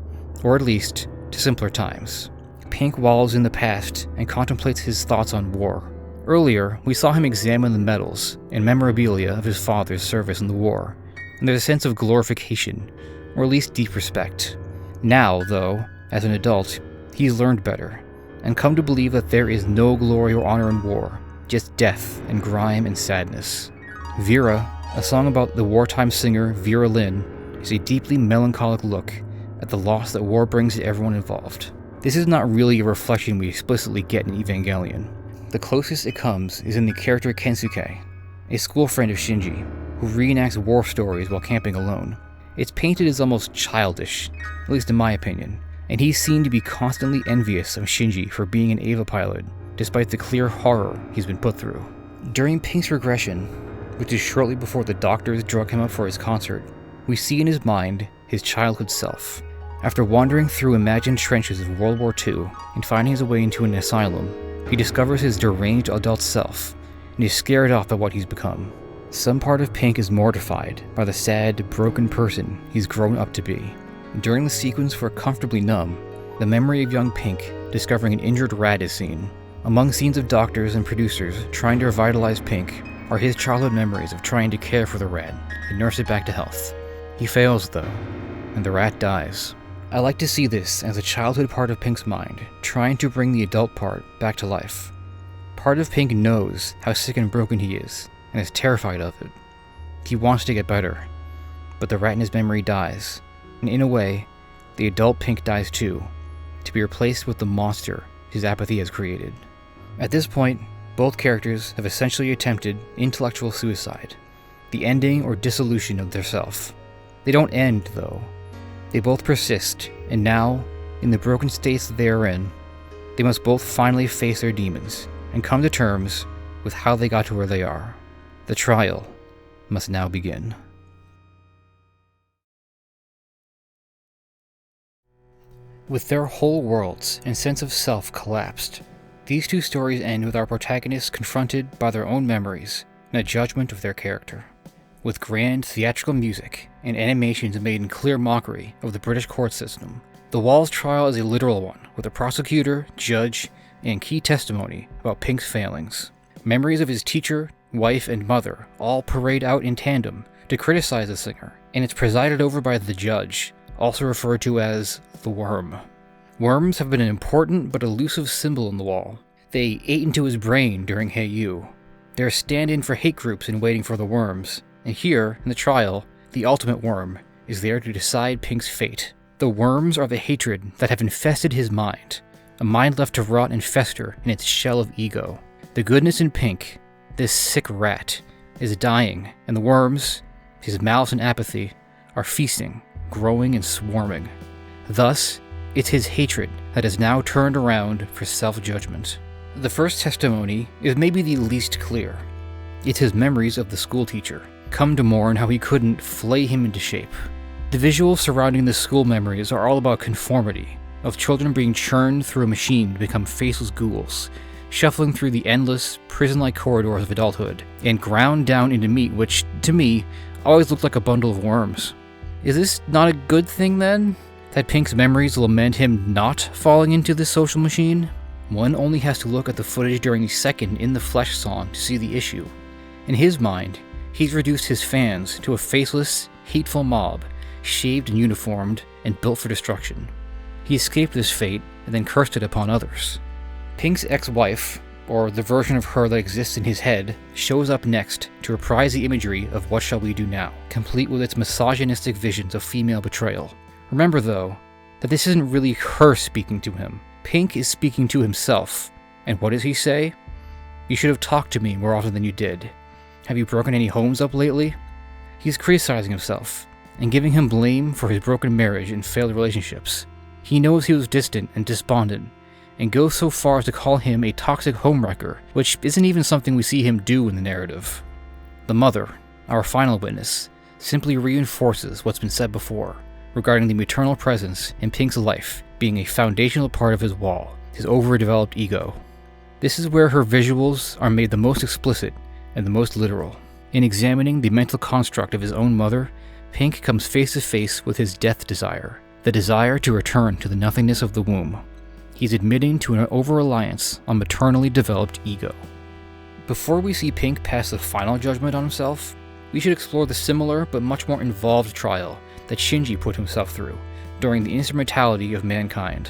or at least to simpler times. Pink wallows in the past and contemplates his thoughts on war. Earlier, we saw him examine the medals and memorabilia of his father's service in the war, and there's a sense of glorification, or at least deep respect. Now, though, as an adult, he's learned better, and come to believe that there is no glory or honor in war, just death and grime and sadness. Vera, a song about the wartime singer Vera Lynn, is a deeply melancholic look at the loss that war brings to everyone involved. This is not really a reflection we explicitly get in Evangelion. The closest it comes is in the character Kensuke, a school friend of Shinji, who reenacts war stories while camping alone. It's painted as almost childish, at least in my opinion, and he's seen to be constantly envious of Shinji for being an Eva pilot, despite the clear horror he's been put through. During Pink's regression, which is shortly before the doctors drug him up for his concert, we see in his mind his childhood self. After wandering through imagined trenches of World War II and finding his way into an asylum, he discovers his deranged adult self and is scared off by what he's become. Some part of Pink is mortified by the sad, broken person he's grown up to be. During the sequence for Comfortably Numb, the memory of young Pink discovering an injured rat is seen. Among scenes of doctors and producers trying to revitalize Pink are his childhood memories of trying to care for the rat and nurse it back to health. He fails though, and the rat dies. I like to see this as a childhood part of Pink's mind, trying to bring the adult part back to life. Part of Pink knows how sick and broken he is, and is terrified of it. He wants to get better, but the rat in his memory dies, and in a way, the adult Pink dies too, to be replaced with the monster his apathy has created. At this point, both characters have essentially attempted intellectual suicide, the ending or dissolution of their self. They don't end, though. They both persist, and now, in the broken states that they are in, they must both finally face their demons and come to terms with how they got to where they are. The trial must now begin. With their whole worlds and sense of self collapsed, these two stories end with our protagonists confronted by their own memories and a judgment of their character. With grand theatrical music and animations made in clear mockery of the British court system, The Wall's trial is a literal one, with a prosecutor, judge, and key testimony about Pink's failings. Memories of his teacher, wife, and mother all parade out in tandem to criticize the singer, and it's presided over by the judge, also referred to as the Worm. Worms have been an important but elusive symbol in The Wall. They ate into his brain during Hey You. They're a stand-in for hate groups in Waiting for the Worms, and here, in the trial, the ultimate worm is there to decide Pink's fate. The worms are the hatred that have infested his mind, a mind left to rot and fester in its shell of ego. The goodness in Pink, this sick rat, is dying, and the worms, his malice and apathy, are feasting, growing and swarming. Thus, it's his hatred that has now turned around for self-judgment. The first testimony is maybe the least clear. It's his memories of the schoolteacher, come to mourn how he couldn't flay him into shape. The visuals surrounding the school memories are all about conformity, of children being churned through a machine to become faceless ghouls, shuffling through the endless, prison-like corridors of adulthood, and ground down into meat which, to me, always looked like a bundle of worms. Is this not a good thing, then? That Pink's memories lament him not falling into this social machine? One only has to look at the footage during the second In the Flesh song to see the issue. In his mind, he's reduced his fans to a faceless, hateful mob, shaved and uniformed, and built for destruction. He escaped this fate and then cursed it upon others. Pink's ex-wife, or the version of her that exists in his head, shows up next to reprise the imagery of What Shall We Do Now, complete with its misogynistic visions of female betrayal. Remember, though, that this isn't really her speaking to him. Pink is speaking to himself. And what does he say? You should have talked to me more often than you did. Have you broken any homes up lately? He's criticizing himself, and giving him blame for his broken marriage and failed relationships. He knows he was distant and despondent, and goes so far as to call him a toxic homewrecker, which isn't even something we see him do in the narrative. The mother, our final witness, simply reinforces what's been said before regarding the maternal presence in Pink's life being a foundational part of his wall, his overdeveloped ego. This is where her visuals are made the most explicit and the most literal. In examining the mental construct of his own mother, Pink comes face to face with his death desire, the desire to return to the nothingness of the womb. He's admitting to an over-reliance on maternally developed ego. Before we see Pink pass the final judgment on himself, we should explore the similar but much more involved trial that Shinji put himself through during the instrumentality of mankind.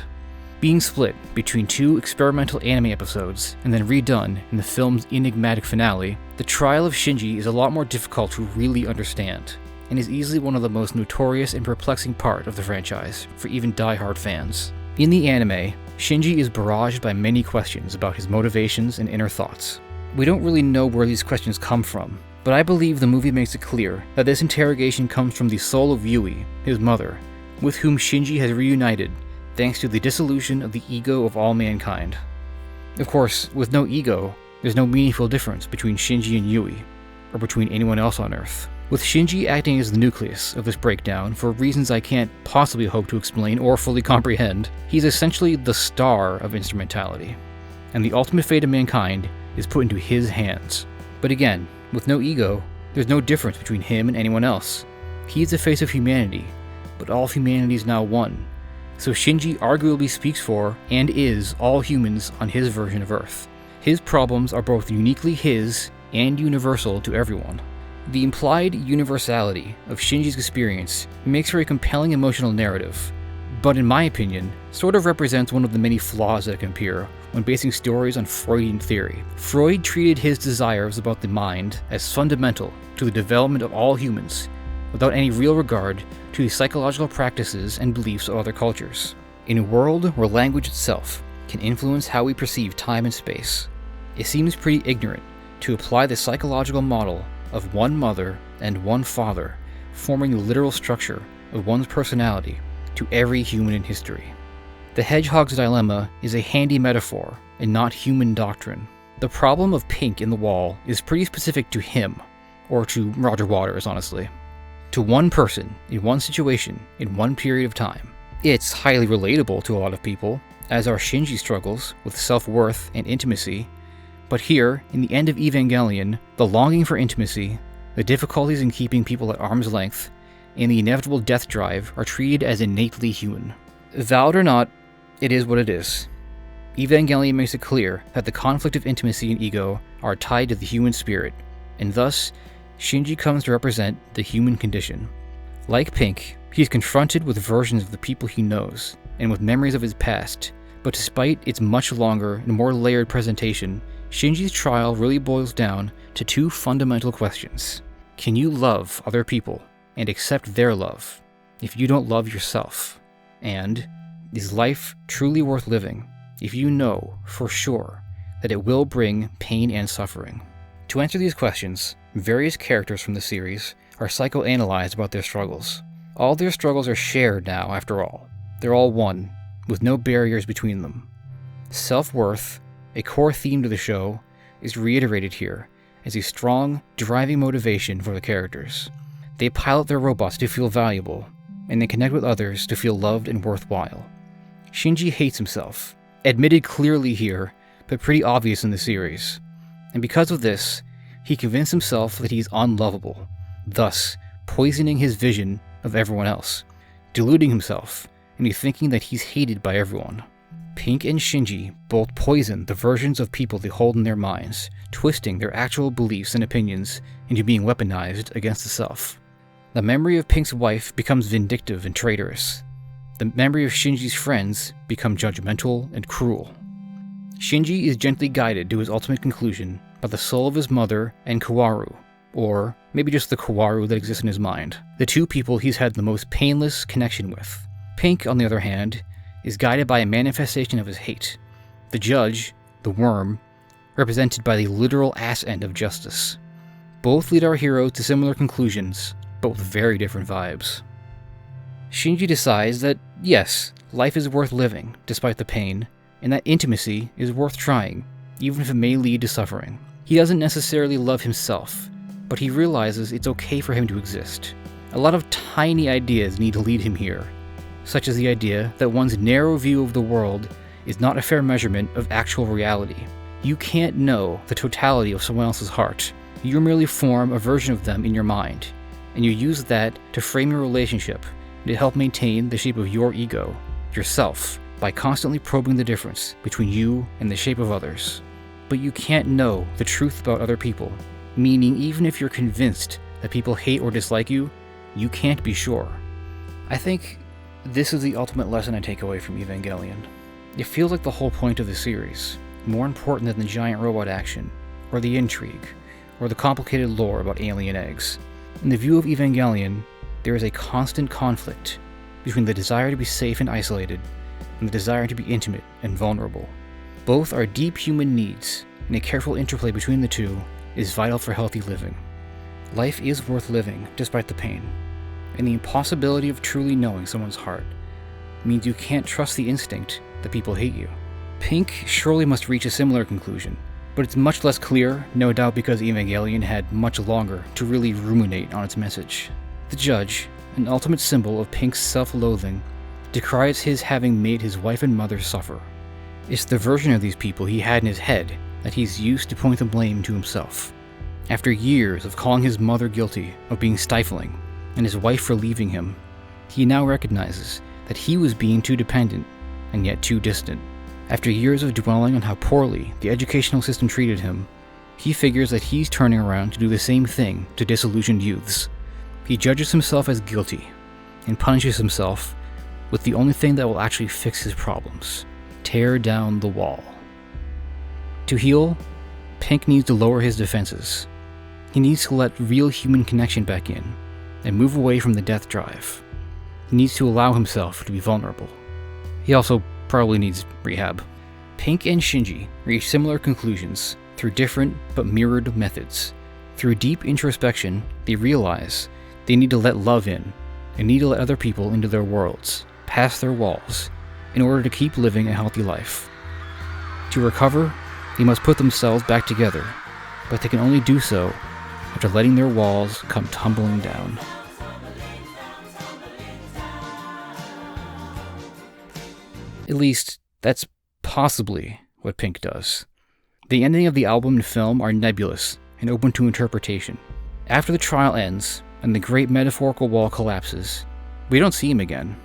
Being split between two experimental anime episodes and then redone in the film's enigmatic finale, the trial of Shinji is a lot more difficult to really understand, and is easily one of the most notorious and perplexing part of the franchise for even die-hard fans. In the anime, Shinji is barraged by many questions about his motivations and inner thoughts. We don't really know where these questions come from, but I believe the movie makes it clear that this interrogation comes from the soul of Yui, his mother, with whom Shinji has reunited thanks to the dissolution of the ego of all mankind. Of course, with no ego, there's no meaningful difference between Shinji and Yui, or between anyone else on Earth. With Shinji acting as the nucleus of this breakdown for reasons I can't possibly hope to explain or fully comprehend, he's essentially the star of instrumentality, and the ultimate fate of mankind is put into his hands. But again, with no ego, there's no difference between him and anyone else. He is the face of humanity, but all of humanity is now one. So Shinji arguably speaks for, and is, all humans on his version of Earth. His problems are both uniquely his and universal to everyone. The implied universality of Shinji's experience makes for a compelling emotional narrative, but in my opinion, sort of represents one of the many flaws that can appear when basing stories on Freudian theory. Freud treated his desires about the mind as fundamental to the development of all humans, without any real regard to the psychological practices and beliefs of other cultures. In a world where language itself can influence how we perceive time and space, it seems pretty ignorant to apply the psychological model of one mother and one father forming the literal structure of one's personality to every human in history. The hedgehog's dilemma is a handy metaphor and not human doctrine. The problem of Pink in the wall is pretty specific to him, or to Roger Waters, honestly. To one person, in one situation, in one period of time. It's highly relatable to a lot of people, as are Shinji's struggles with self-worth and intimacy, but here, in the end of Evangelion, the longing for intimacy, the difficulties in keeping people at arm's length, and the inevitable death drive are treated as innately human. Valid or not, it is what it is. Evangelion makes it clear that the conflict of intimacy and ego are tied to the human spirit, and thus, Shinji comes to represent the human condition. Like Pink, he is confronted with versions of the people he knows, and with memories of his past, but despite its much longer and more layered presentation, Shinji's trial really boils down to two fundamental questions. Can you love other people and accept their love if you don't love yourself? And is life truly worth living if you know for sure that it will bring pain and suffering? To answer these questions, various characters from the series are psychoanalyzed about their struggles. All their struggles are shared now, after all. They're all one, with no barriers between them. Self-worth, a core theme to the show, is reiterated here as a strong, driving motivation for the characters. They pilot their robots to feel valuable, and they connect with others to feel loved and worthwhile. Shinji hates himself, admitted clearly here, but pretty obvious in the series. And because of this, he convinced himself that he is unlovable, thus poisoning his vision of everyone else, deluding himself into thinking that he's hated by everyone. Pink and Shinji both poison the versions of people they hold in their minds, twisting their actual beliefs and opinions into being weaponized against the self. The memory of Pink's wife becomes vindictive and traitorous. The memory of Shinji's friends become judgmental and cruel. Shinji is gently guided to his ultimate conclusion by the soul of his mother and Kaworu, or maybe just the Kaworu that exists in his mind, the two people he's had the most painless connection with. Pink, on the other hand, is guided by a manifestation of his hate, the judge, the worm, represented by the literal ass end of justice. Both lead our heroes to similar conclusions, but with very different vibes. Shinji decides that, yes, life is worth living, despite the pain, and that intimacy is worth trying, even if it may lead to suffering. He doesn't necessarily love himself, but he realizes it's okay for him to exist. A lot of tiny ideas need to lead him here, such as the idea that one's narrow view of the world is not a fair measurement of actual reality. You can't know the totality of someone else's heart. You merely form a version of them in your mind, and you use that to frame your relationship and to help maintain the shape of your ego, yourself, by constantly probing the difference between you and the shape of others. But you can't know the truth about other people, meaning even if you're convinced that people hate or dislike you, you can't be sure. I think this is the ultimate lesson I take away from Evangelion. It feels like the whole point of the series, more important than the giant robot action, or the intrigue, or the complicated lore about alien eggs. In the view of Evangelion, there is a constant conflict between the desire to be safe and isolated and the desire to be intimate and vulnerable. Both are deep human needs, and a careful interplay between the two is vital for healthy living. Life is worth living despite the pain, and the impossibility of truly knowing someone's heart means you can't trust the instinct that people hate you. Pink surely must reach a similar conclusion, but it's much less clear, no doubt because Evangelion had much longer to really ruminate on its message. The judge, an ultimate symbol of Pink's self-loathing, decries his having made his wife and mother suffer. It's the version of these people he had in his head that he's used to point the blame to himself. After years of calling his mother guilty of being stifling, and his wife for leaving him, he now recognizes that he was being too dependent, and yet too distant. After years of dwelling on how poorly the educational system treated him, he figures that he's turning around to do the same thing to disillusioned youths. He judges himself as guilty, and punishes himself with the only thing that will actually fix his problems: tear down the wall. To heal, Pink needs to lower his defenses. He needs to let real human connection back in, and move away from the death drive. He needs to allow himself to be vulnerable. He also probably needs rehab. Pink and Shinji reach similar conclusions through different but mirrored methods. Through deep introspection, they realize they need to let love in, and need to let other people into their worlds, past their walls, in order to keep living a healthy life. To recover, they must put themselves back together, but they can only do so after letting their walls come tumbling down. At least, that's possibly what Pink does. The ending of the album and film are nebulous and open to interpretation. After the trial ends, and the great metaphorical wall collapses, we don't see him again.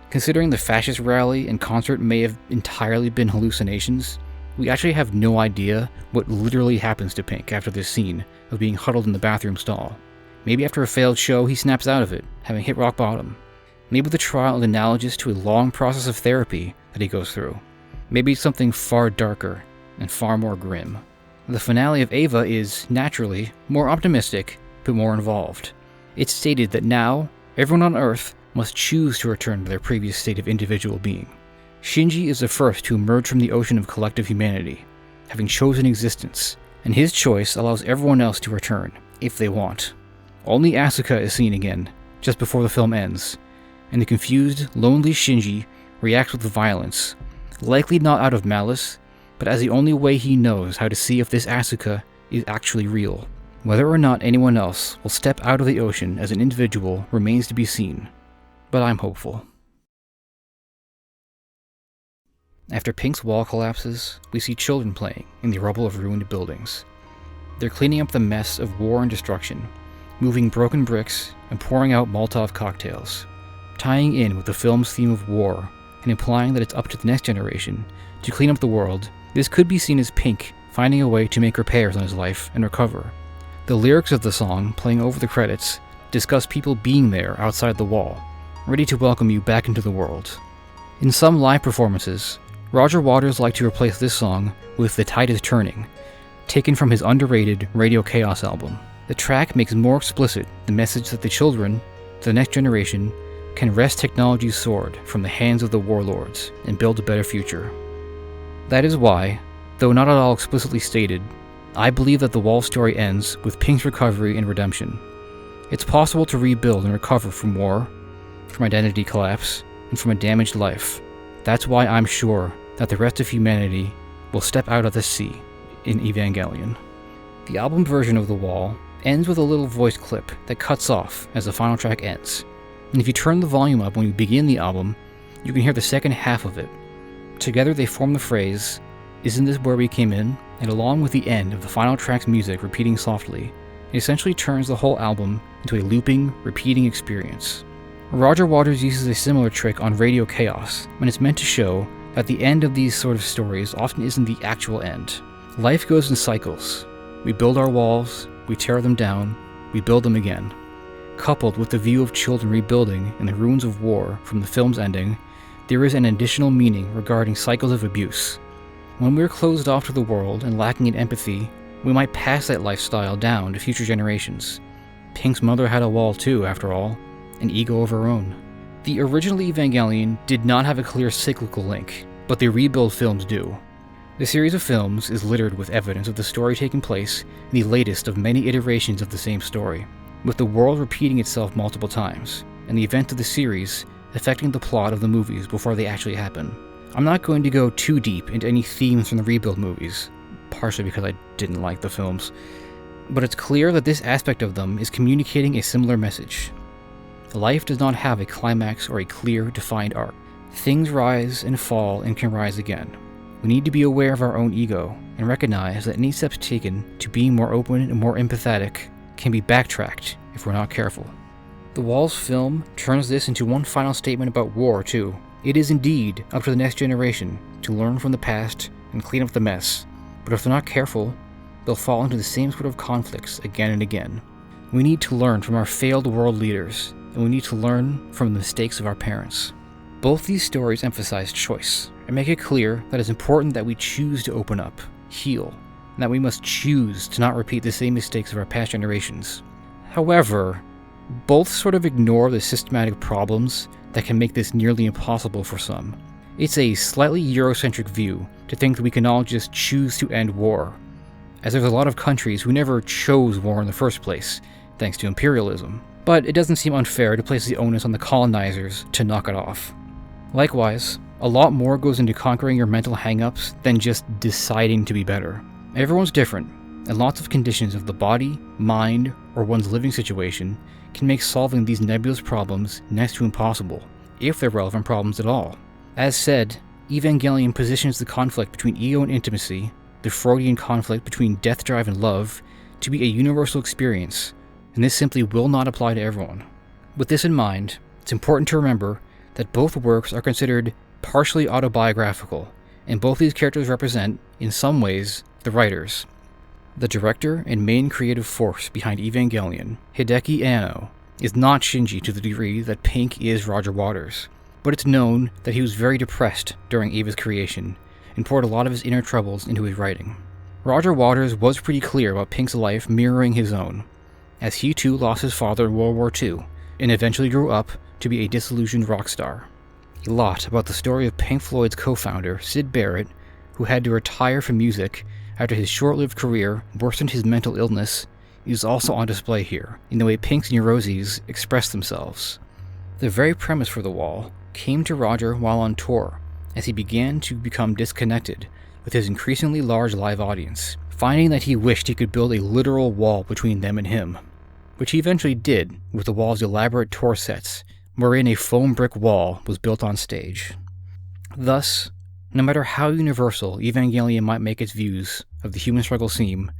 Considering the fascist rally and concert may have entirely been hallucinations, we actually have no idea what literally happens to Pink after this scene of being huddled in the bathroom stall. Maybe after a failed show, he snaps out of it, having hit rock bottom. Maybe the trial is analogous to a long process of therapy that he goes through. Maybe it's something far darker and far more grim. The finale of Eva is, naturally, more optimistic, but more involved. It's stated that now, everyone on Earth must choose to return to their previous state of individual being. Shinji is the first to emerge from the ocean of collective humanity, having chosen existence, and his choice allows everyone else to return, if they want. Only Asuka is seen again, just before the film ends, and the confused, lonely Shinji reacts with violence, likely not out of malice, but as the only way he knows how to see if this Asuka is actually real. Whether or not anyone else will step out of the ocean as an individual remains to be seen, but I'm hopeful. After Pink's wall collapses, we see children playing in the rubble of ruined buildings. They're cleaning up the mess of war and destruction, moving broken bricks and pouring out Molotov cocktails, tying in with the film's theme of war and implying that it's up to the next generation to clean up the world. This could be seen as Pink finding a way to make repairs on his life and recover. The lyrics of the song playing over the credits discuss people being there outside the wall, ready to welcome you back into the world. In some live performances, Roger Waters liked to replace this song with The Tide is Turning, taken from his underrated Radio Chaos album. The track makes more explicit the message that the children, the next generation, can wrest technology's sword from the hands of the warlords and build a better future. That is why, though not at all explicitly stated, I believe that the Wall story ends with Pink's recovery and redemption. It's possible to rebuild and recover from war, from identity collapse, and from a damaged life. That's why I'm sure that the rest of humanity will step out of the sea in Evangelion. The album version of The Wall ends with a little voice clip that cuts off as the final track ends. And if you turn the volume up when you begin the album, you can hear the second half of it. Together they form the phrase, "Isn't this where we came in?" And along with the end of the final track's music repeating softly, it essentially turns the whole album into a looping, repeating experience. Roger Waters uses a similar trick on Radio Chaos, and it's meant to show that the end of these sort of stories often isn't the actual end. Life goes in cycles. We build our walls, we tear them down, we build them again. Coupled with the view of children rebuilding in the ruins of war from the film's ending, there is an additional meaning regarding cycles of abuse. When we're closed off to the world and lacking in empathy, we might pass that lifestyle down to future generations. Pink's mother had a wall too, after all, an ego of her own. The original Evangelion did not have a clear cyclical link, but the rebuild films do. The series of films is littered with evidence of the story taking place in the latest of many iterations of the same story, with the world repeating itself multiple times, and the events of the series affecting the plot of the movies before they actually happen. I'm not going to go too deep into any themes from the rebuild movies, partially because I didn't like the films, but it's clear that this aspect of them is communicating a similar message. Life does not have a climax or a clear, defined arc. Things rise and fall and can rise again. We need to be aware of our own ego and recognize that any steps taken to being more open and more empathetic can be backtracked if we're not careful. The Wall's film turns this into one final statement about war, too. It is indeed up to the next generation to learn from the past and clean up the mess, but if they're not careful, they'll fall into the same sort of conflicts again and again. We need to learn from our failed world leaders, and we need to learn from the mistakes of our parents. Both these stories emphasize choice, and make it clear that it's important that we choose to open up, heal, and that we must choose to not repeat the same mistakes of our past generations. However, both sort of ignore the systematic problems that can make this nearly impossible for some. It's a slightly Eurocentric view to think that we can all just choose to end war, as there's a lot of countries who never chose war in the first place, thanks to imperialism. But it doesn't seem unfair to place the onus on the colonizers to knock it off. Likewise, a lot more goes into conquering your mental hang-ups than just deciding to be better. Everyone's different, and lots of conditions of the body, mind, or one's living situation can make solving these nebulous problems next to impossible, if they're relevant problems at all. As said, Evangelion positions the conflict between ego and intimacy, the Freudian conflict between death drive and love, to be a universal experience, and this simply will not apply to everyone. With this in mind, it's important to remember that both works are considered partially autobiographical, and both these characters represent, in some ways, the writers. The director and main creative force behind Evangelion, Hideki Anno, is not Shinji to the degree that Pink is Roger Waters, but it's known that he was very depressed during Eva's creation, and poured a lot of his inner troubles into his writing. Roger Waters was pretty clear about Pink's life mirroring his own, as he too lost his father in World War II, and eventually grew up to be a disillusioned rock star. A lot about the story of Pink Floyd's co-founder, Syd Barrett, who had to retire from music after his short-lived career worsened his mental illness, is also on display here, in the way Pink's neuroses express themselves. The very premise for The Wall came to Roger while on tour, as he began to become disconnected with his increasingly large live audience, finding that he wished he could build a literal wall between them and him, which he eventually did with The Wall's elaborate tour sets, wherein a foam brick wall was built on stage. Thus, no matter how universal Evangelion might make its views of the human struggle seem,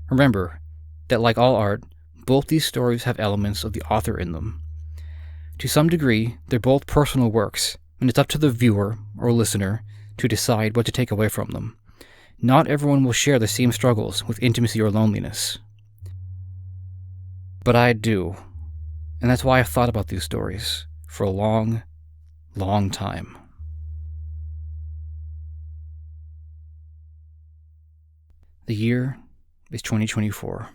remember that like all art, both these stories have elements of the author in them. To some degree, they're both personal works, and it's up to the viewer or listener to decide what to take away from them. Not everyone will share the same struggles with intimacy or loneliness. But I do. And that's why I've thought about these stories for a long, long time. The year is 2024.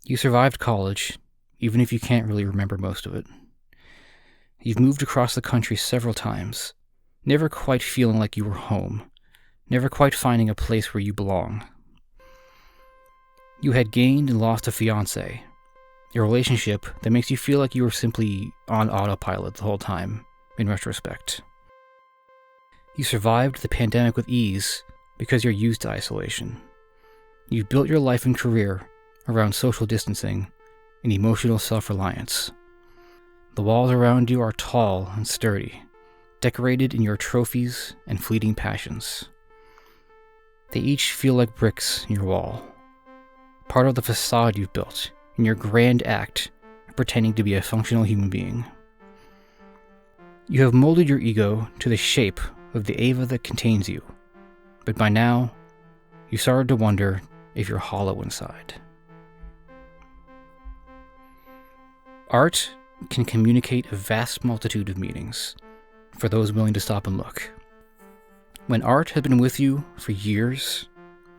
You survived college, even if you can't really remember most of it. You've moved across the country several times, never quite feeling like you were home, never quite finding a place where you belong. You had gained and lost a fiancé, a relationship that makes you feel like you were simply on autopilot the whole time, in retrospect. You survived the pandemic with ease because you're used to isolation. You've built your life and career around social distancing and emotional self-reliance. The walls around you are tall and sturdy, decorated in your trophies and fleeting passions. They each feel like bricks in your wall, part of the facade you've built in your grand act of pretending to be a functional human being. You have molded your ego to the shape of the Ava that contains you, but by now, you started to wonder if you're hollow inside. Art can communicate a vast multitude of meanings for those willing to stop and look. When art has been with you for years,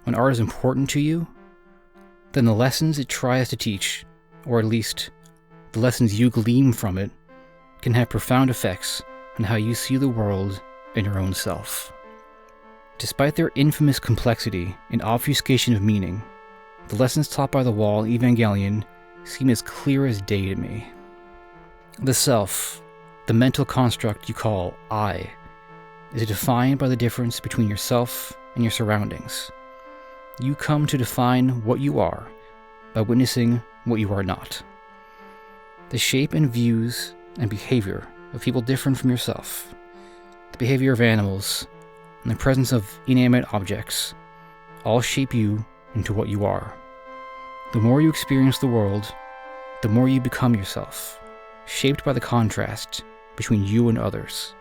when art is important to you, then the lessons it tries to teach, or at least the lessons you glean from it, can have profound effects on how you see the world and your own self. Despite their infamous complexity and obfuscation of meaning, the lessons taught by the Wall Evangelion seem as clear as day to me. The self, the mental construct you call I, is defined by the difference between yourself and your surroundings. You come to define what you are by witnessing what you are not. The shape and views and behavior of people different from yourself, the behavior of animals, and the presence of inanimate objects all shape you into what you are. The more you experience the world, the more you become yourself, shaped by the contrast between you and others.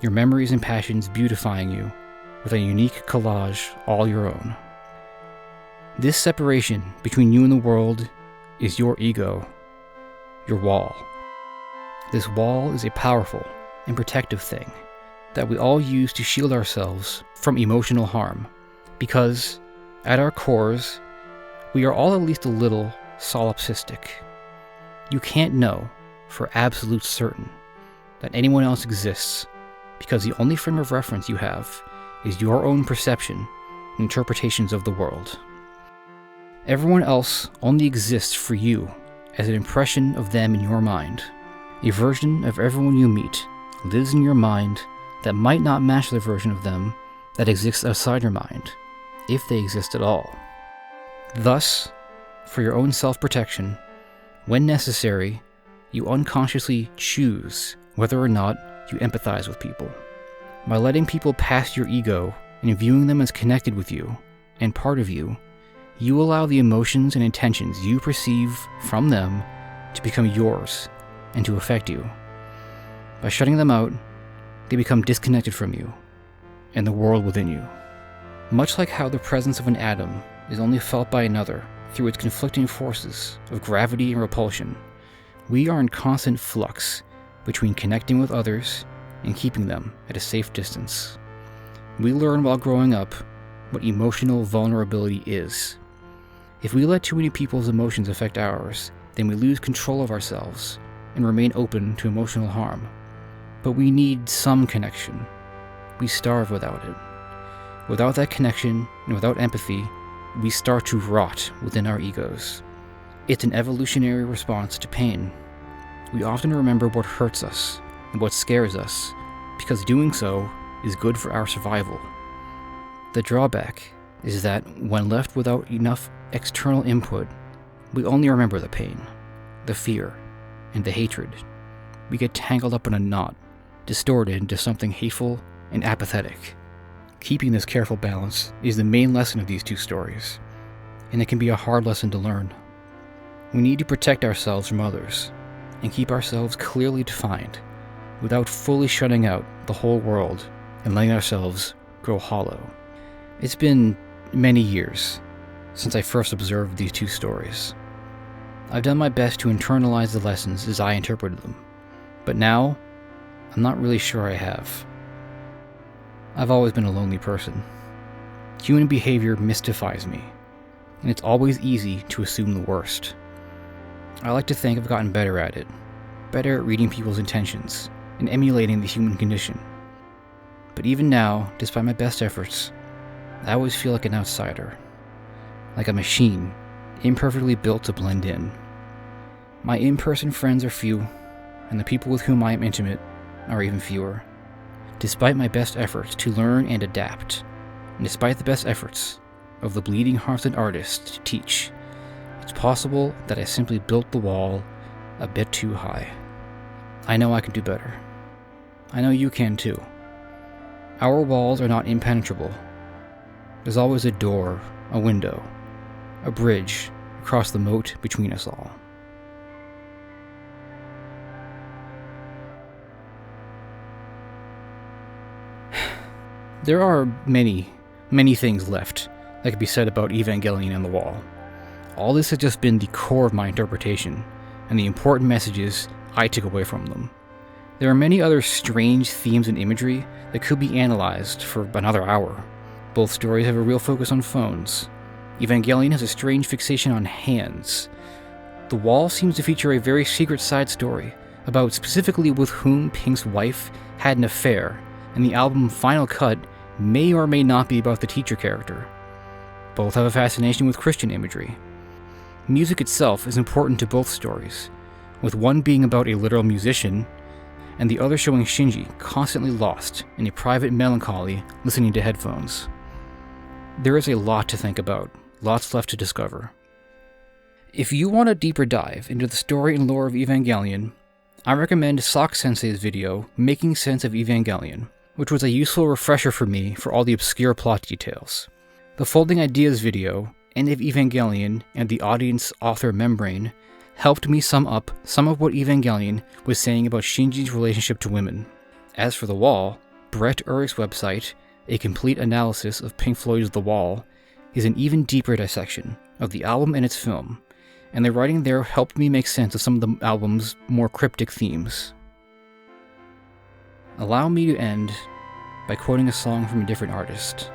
Your memories and passions beautifying you with a unique collage all your own. This separation between you and the world is your ego, your wall. This wall is a powerful and protective thing that we all use to shield ourselves from emotional harm, because at our cores, we are all at least a little solipsistic. You can't know for absolute certain that anyone else exists, because the only frame of reference you have is your own perception and interpretations of the world. Everyone else only exists for you as an impression of them in your mind. A version of everyone you meet lives in your mind that might not match the version of them that exists outside your mind, if they exist at all. Thus, for your own self-protection, when necessary, you unconsciously choose whether or not you empathize with people. By letting people past your ego and viewing them as connected with you and part of you, you allow the emotions and intentions you perceive from them to become yours and to affect you. By shutting them out, they become disconnected from you and the world within you. Much like how the presence of an atom is only felt by another through its conflicting forces of gravity and repulsion, we are in constant flux between connecting with others and keeping them at a safe distance. We learn while growing up what emotional vulnerability is. If we let too many people's emotions affect ours, then we lose control of ourselves and remain open to emotional harm. But we need some connection. We starve without it. Without that connection and without empathy, we start to rot within our egos. It's an evolutionary response to pain. We often remember what hurts us and what scares us, because doing so is good for our survival. The drawback is that when left without enough external input, we only remember the pain, the fear, and the hatred. We get tangled up in a knot, distorted into something hateful and apathetic. Keeping this careful balance is the main lesson of these two stories, and it can be a hard lesson to learn. We need to protect ourselves from others and keep ourselves clearly defined without fully shutting out the whole world and letting ourselves grow hollow. It's been many years since I first observed these two stories. I've done my best to internalize the lessons as I interpreted them, but now, I'm not really sure I have. I've always been a lonely person. Human behavior mystifies me, and it's always easy to assume the worst. I like to think I've gotten better at it, better at reading people's intentions and emulating the human condition. But even now, despite my best efforts, I always feel like an outsider, like a machine, imperfectly built to blend in. My in-person friends are few, and the people with whom I am intimate are even fewer. Despite my best efforts to learn and adapt, and despite the best efforts of the bleeding-hearted artist to teach, it's possible that I simply built the wall a bit too high. I know I can do better. I know you can too. Our walls are not impenetrable. There's always a door, a window, a bridge across the moat between us all. There are many things left that could be said about Evangelion and the Wall. All this has just been the core of my interpretation, and the important messages I took away from them. There are many other strange themes and imagery that could be analyzed for another hour. Both stories have a real focus on phones. Evangelion has a strange fixation on hands. The Wall seems to feature a very secret side story about specifically with whom Pink's wife had an affair, and the album Final Cut may or may not be about the teacher character. Both have a fascination with Christian imagery. Music itself is important to both stories, with one being about a literal musician, and the other showing Shinji constantly lost in a private melancholy listening to headphones. There is a lot to think about, lots left to discover. If you want a deeper dive into the story and lore of Evangelion, I recommend Sock Sensei's video, Making Sense of Evangelion, which was a useful refresher for me for all the obscure plot details. The Folding Ideas video, End of Evangelion and the Audience-Author Membrane, helped me sum up some of what Evangelion was saying about Shinji's relationship to women. As for The Wall, Brett Urich's website, A Complete Analysis of Pink Floyd's The Wall, is an even deeper dissection of the album and its film, and the writing there helped me make sense of some of the album's more cryptic themes. Allow me to end by quoting a song from a different artist.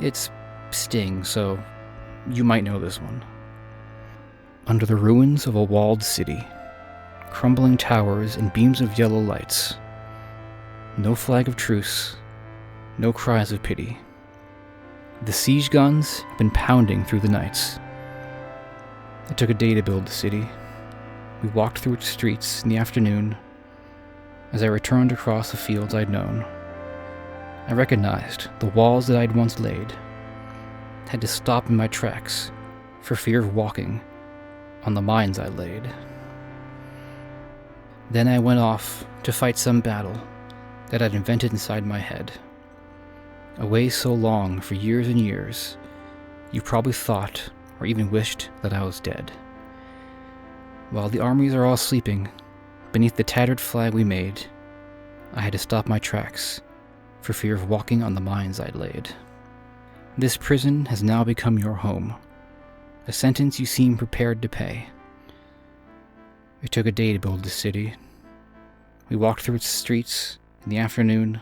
It's Sting, so you might know this one. Under the ruins of a walled city, crumbling towers and beams of yellow lights, no flag of truce, no cries of pity. The siege guns have been pounding through the nights. It took a day to build the city. We walked through its streets in the afternoon. As I returned across the fields I'd known, I recognized the walls that I'd once laid. Had to stop in my tracks for fear of walking on the mines I laid. Then I went off to fight some battle that I'd invented inside my head. A way so long for years and years, you probably thought or even wished that I was dead. While the armies are all sleeping, beneath the tattered flag we made, I had to stop my tracks for fear of walking on the mines I'd laid. This prison has now become your home, a sentence you seem prepared to pay. It took a day to build this city. We walked through its streets in the afternoon.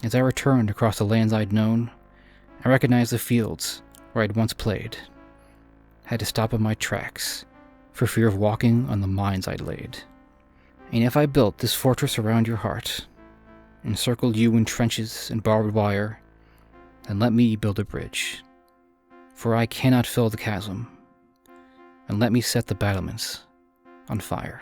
As I returned across the lands I'd known, I recognized the fields where I'd once played. Had to stop in my tracks for fear of walking on the mines I'd laid. And if I built this fortress around your heart, encircled you in trenches and barbed wire, then let me build a bridge, for I cannot fill the chasm, and let me set the battlements on fire.